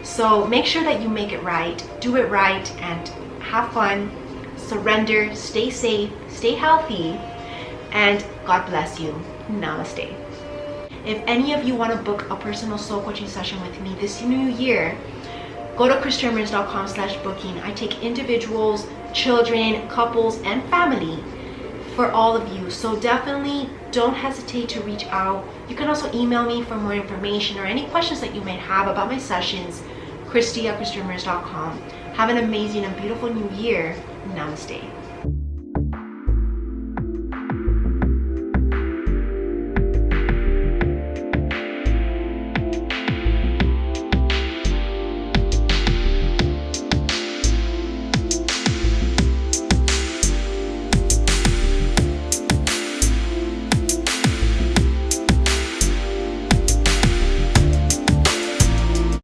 So make sure that you make it right, do it right, and have fun, surrender, stay safe, stay healthy, and God bless you. Namaste. If any of you want to book a personal soul coaching session with me this new year, go to ChristieRamirez.com/booking. I take individuals, children, couples, and family for all of you. So definitely don't hesitate to reach out. You can also email me for more information or any questions that you may have about my sessions, Christie@ChristieRamirez.com. Have an amazing and beautiful new year. Namaste.